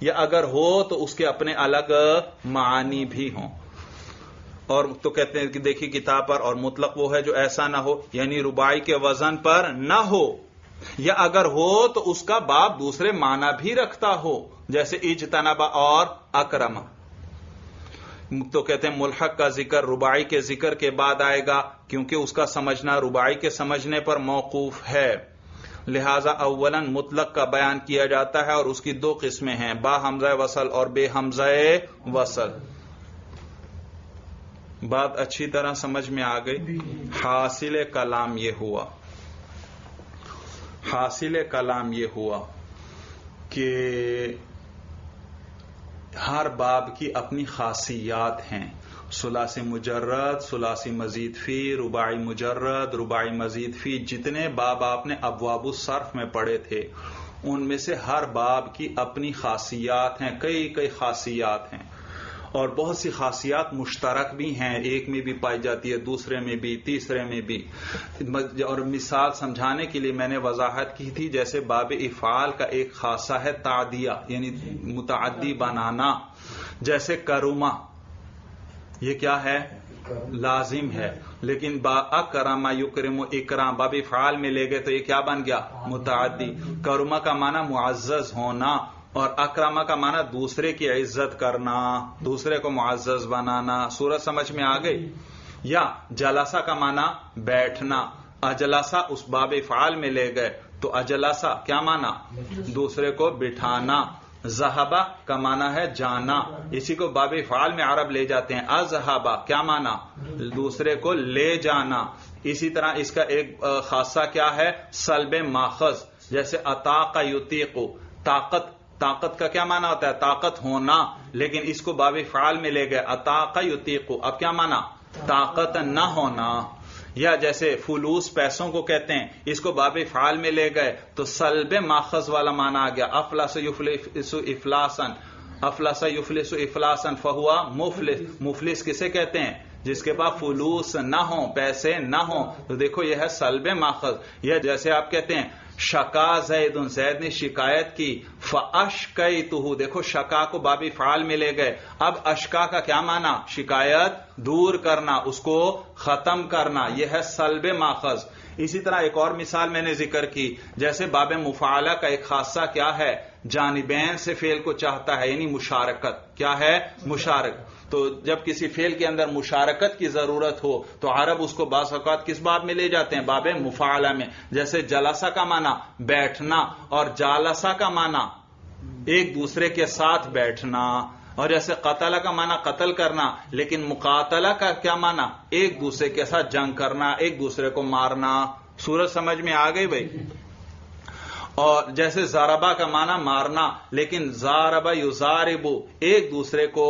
یا اگر ہو تو اس کے اپنے الگ معانی بھی ہوں. اور تو کہتے ہیں کہ دیکھیے کتاب پر، اور مطلق وہ ہے جو ایسا نہ ہو، یعنی رباعی کے وزن پر نہ ہو، یا اگر ہو تو اس کا باب دوسرے معنی بھی رکھتا ہو، جیسے اجتنبا اور اکرما. تو کہتے ہیں ملحق کا ذکر رباعی کے ذکر کے بعد آئے گا، کیونکہ اس کا سمجھنا رباعی کے سمجھنے پر موقوف ہے. لہذا اولا مطلق کا بیان کیا جاتا ہے، اور اس کی دو قسمیں ہیں، با حمزہ وصل اور بے حمزہ وصل. بات اچھی طرح سمجھ میں آ گئی. حاصل کلام یہ ہوا کہ ہر باب کی اپنی خاصیات ہیں. ثلاثی مجرد، ثلاثی مزید فی، رباعی مجرد، رباعی مزید فی، جتنے باب آپ نے ابواب الصرف میں پڑھے تھے ان میں سے ہر باب کی اپنی خاصیات ہیں، کئی خاصیات ہیں، اور بہت سی خاصیات مشترک بھی ہیں، ایک میں بھی پائی جاتی ہے، دوسرے میں بھی، تیسرے میں بھی. اور مثال سمجھانے کے لیے میں نے وضاحت کی تھی، جیسے باب افعال کا ایک خاصہ ہے تعدیہ، یعنی متعدی بنانا. جیسے کرما، یہ کیا ہے؟ لازم ہے، لیکن با اکرم یکرم اکرام باب افعال میں لے گئے تو یہ کیا بن گیا؟ متعدی. کرما کا معنی معزز ہونا، اور اکرما کا معنی دوسرے کی عزت کرنا، دوسرے کو معزز بنانا. صورت سمجھ میں آ گئی؟ یا جلسہ کا معنی بیٹھنا، اجلسہ اس باب افعال میں لے گئے تو اجلسہ کیا معنی؟ دوسرے کو بٹھانا. ذہبہ کا معنی ہے جانا، اسی کو باب افعال میں عرب لے جاتے ہیں. اذہبہ کیا معنی؟ دوسرے کو لے جانا. اسی طرح اس کا ایک خاصہ کیا ہے؟ سلب ماخذ. جیسے اطاق یطیق، طاقت کا کیا معنی ہوتا ہے؟ طاقت ہونا، لیکن اس کو باب فعال میں لے گئے اطاق یطیق، اب کیا معنی؟ طاقت نہ ہونا. یا جیسے فلوس پیسوں کو کہتے ہیں، اس کو باب فعال میں لے گئے تو سلب ماخذ والا معنی آ گیا. افلس یفلس افلاسا، افلس یفلس افلاسا فہوا مفلس. مفلس کسے کہتے ہیں؟ جس کے پاس فلوس نہ ہوں، پیسے نہ ہوں. تو دیکھو یہ ہے سلب ماخذ. یا جیسے آپ کہتے ہیں شکا زید، زید نے شکایت کی، فاشکیتہ، دیکھو شکا کو باب فعال میں لے گئے. اب اشکا کا کیا معنی؟ شکایت دور کرنا، اس کو ختم کرنا. یہ ہے سلب ماخذ. اسی طرح ایک اور مثال میں نے ذکر کی، جیسے باب مفعلہ کا ایک خاصہ کیا ہے؟ جانبین سے فعل کو چاہتا ہے، یعنی مشارکت. کیا ہے؟ مشارکت. تو جب کسی فعل کے اندر مشارکت کی ضرورت ہو تو عرب اس کو بعض اوقات کس باب میں لے جاتے ہیں؟ باب مفعلہ میں. جیسے جلسہ کا معنی بیٹھنا، اور جالسہ کا معنی ایک دوسرے کے ساتھ بیٹھنا. اور جیسے قتل کا معنی قتل کرنا، لیکن مقاتلہ کا کیا معنی؟ ایک دوسرے کے ساتھ جنگ کرنا، ایک دوسرے کو مارنا. صورت سمجھ میں آ گئی بھائی؟ اور جیسے ضربہ کا معنی مارنا، لیکن ضاربہ یضاربو، ایک دوسرے کو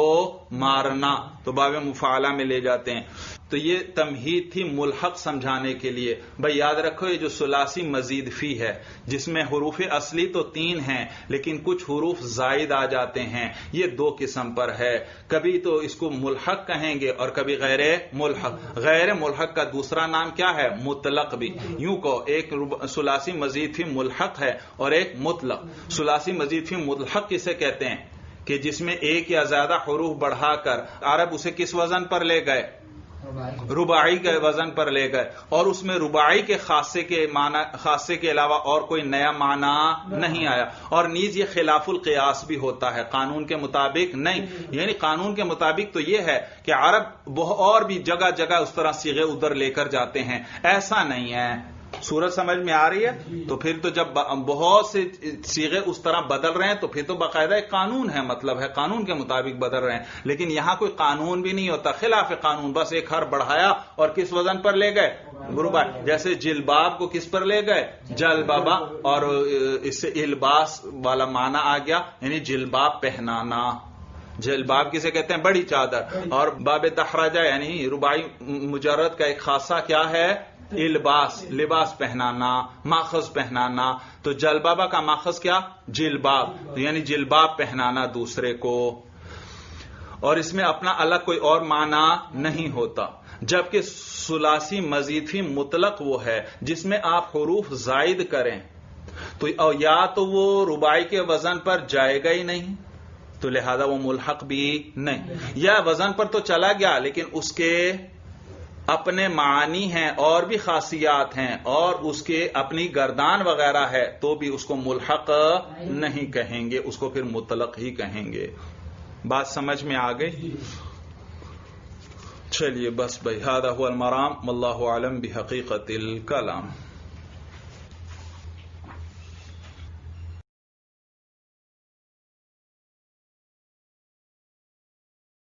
مارنا، تو باب مفعلہ میں لے جاتے ہیں. تو یہ تمہید تھی ملحق سمجھانے کے لیے. بھائی یاد رکھو یہ جو ثلاثی مزید فی ہے، جس میں حروف اصلی تو 3 ہیں لیکن کچھ حروف زائد آ جاتے ہیں، یہ 2 قسم پر ہے. کبھی تو اس کو ملحق کہیں گے اور کبھی غیر ملحق. غیر ملحق کا دوسرا نام کیا ہے؟ مطلق بھی. یوں کو ایک ثلاثی مزید فی ملحق ہے اور ایک مطلق. ثلاثی مزید فی ملحق کسے کہتے ہیں؟ کہ جس میں ایک یا زیادہ حروف بڑھا کر عرب اسے کس وزن پر لے گئے؟ رباعی کے وزن پر لے گئے، اور اس میں رباعی کے خاصے کے علاوہ اور کوئی نیا معنی نہیں آیا. اور نیز یہ خلاف القیاس بھی ہوتا ہے، قانون کے مطابق نہیں. یعنی قانون کے مطابق تو یہ ہے کہ عرب اور بھی جگہ جگہ اس طرح صیغے ادھر لے کر جاتے ہیں، ایسا نہیں ہے. صورت سمجھ میں آ رہی ہے؟ تو پھر تو جب بہت سے صیغے اس طرح بدل رہے ہیں تو پھر تو باقاعدہ ایک قانون ہے، مطلب ہے قانون کے مطابق بدل رہے ہیں. لیکن یہاں کوئی قانون بھی نہیں ہوتا، خلاف قانون. بس ایک حرف بڑھایا اور کس وزن پر لے گئے؟ رباعی. جیسے جلباب کو کس پر لے گئے؟ جلبابا، اور اس سے الباس والا معنی آ گیا، یعنی جلباب پہنانا. جلباب کسے کہتے ہیں؟ بڑی چادر. اور باب دحرجہ یعنی رباعی مجرد کا ایک خاصہ کیا ہے؟ الباس، لباس پہنانا، ماخذ پہنانا. تو جلبابا کا ماخذ کیا؟ جلباب، یعنی جلباب پہنانا دوسرے کو. اور اس میں اپنا الگ کوئی اور معنی نہیں ہوتا. جبکہ ثلاثی مزید فی مطلق وہ ہے جس میں آپ حروف زائد کریں تو یا تو وہ رباعی کے وزن پر جائے گا ہی نہیں، تو لہذا وہ ملحق بھی نہیں. یا وزن پر تو چلا گیا لیکن اس کے اپنے معانی ہیں اور بھی خاصیات ہیں اور اس کے اپنی گردان وغیرہ ہے تو بھی اس کو ملحق نہیں کہیں گے, اس کو پھر مطلق ہی کہیں گے. بات سمجھ میں آ گئی؟ چلیے بس بھائی, ھذا ھو المرام واللہ اعلم بحقیقت الکلام.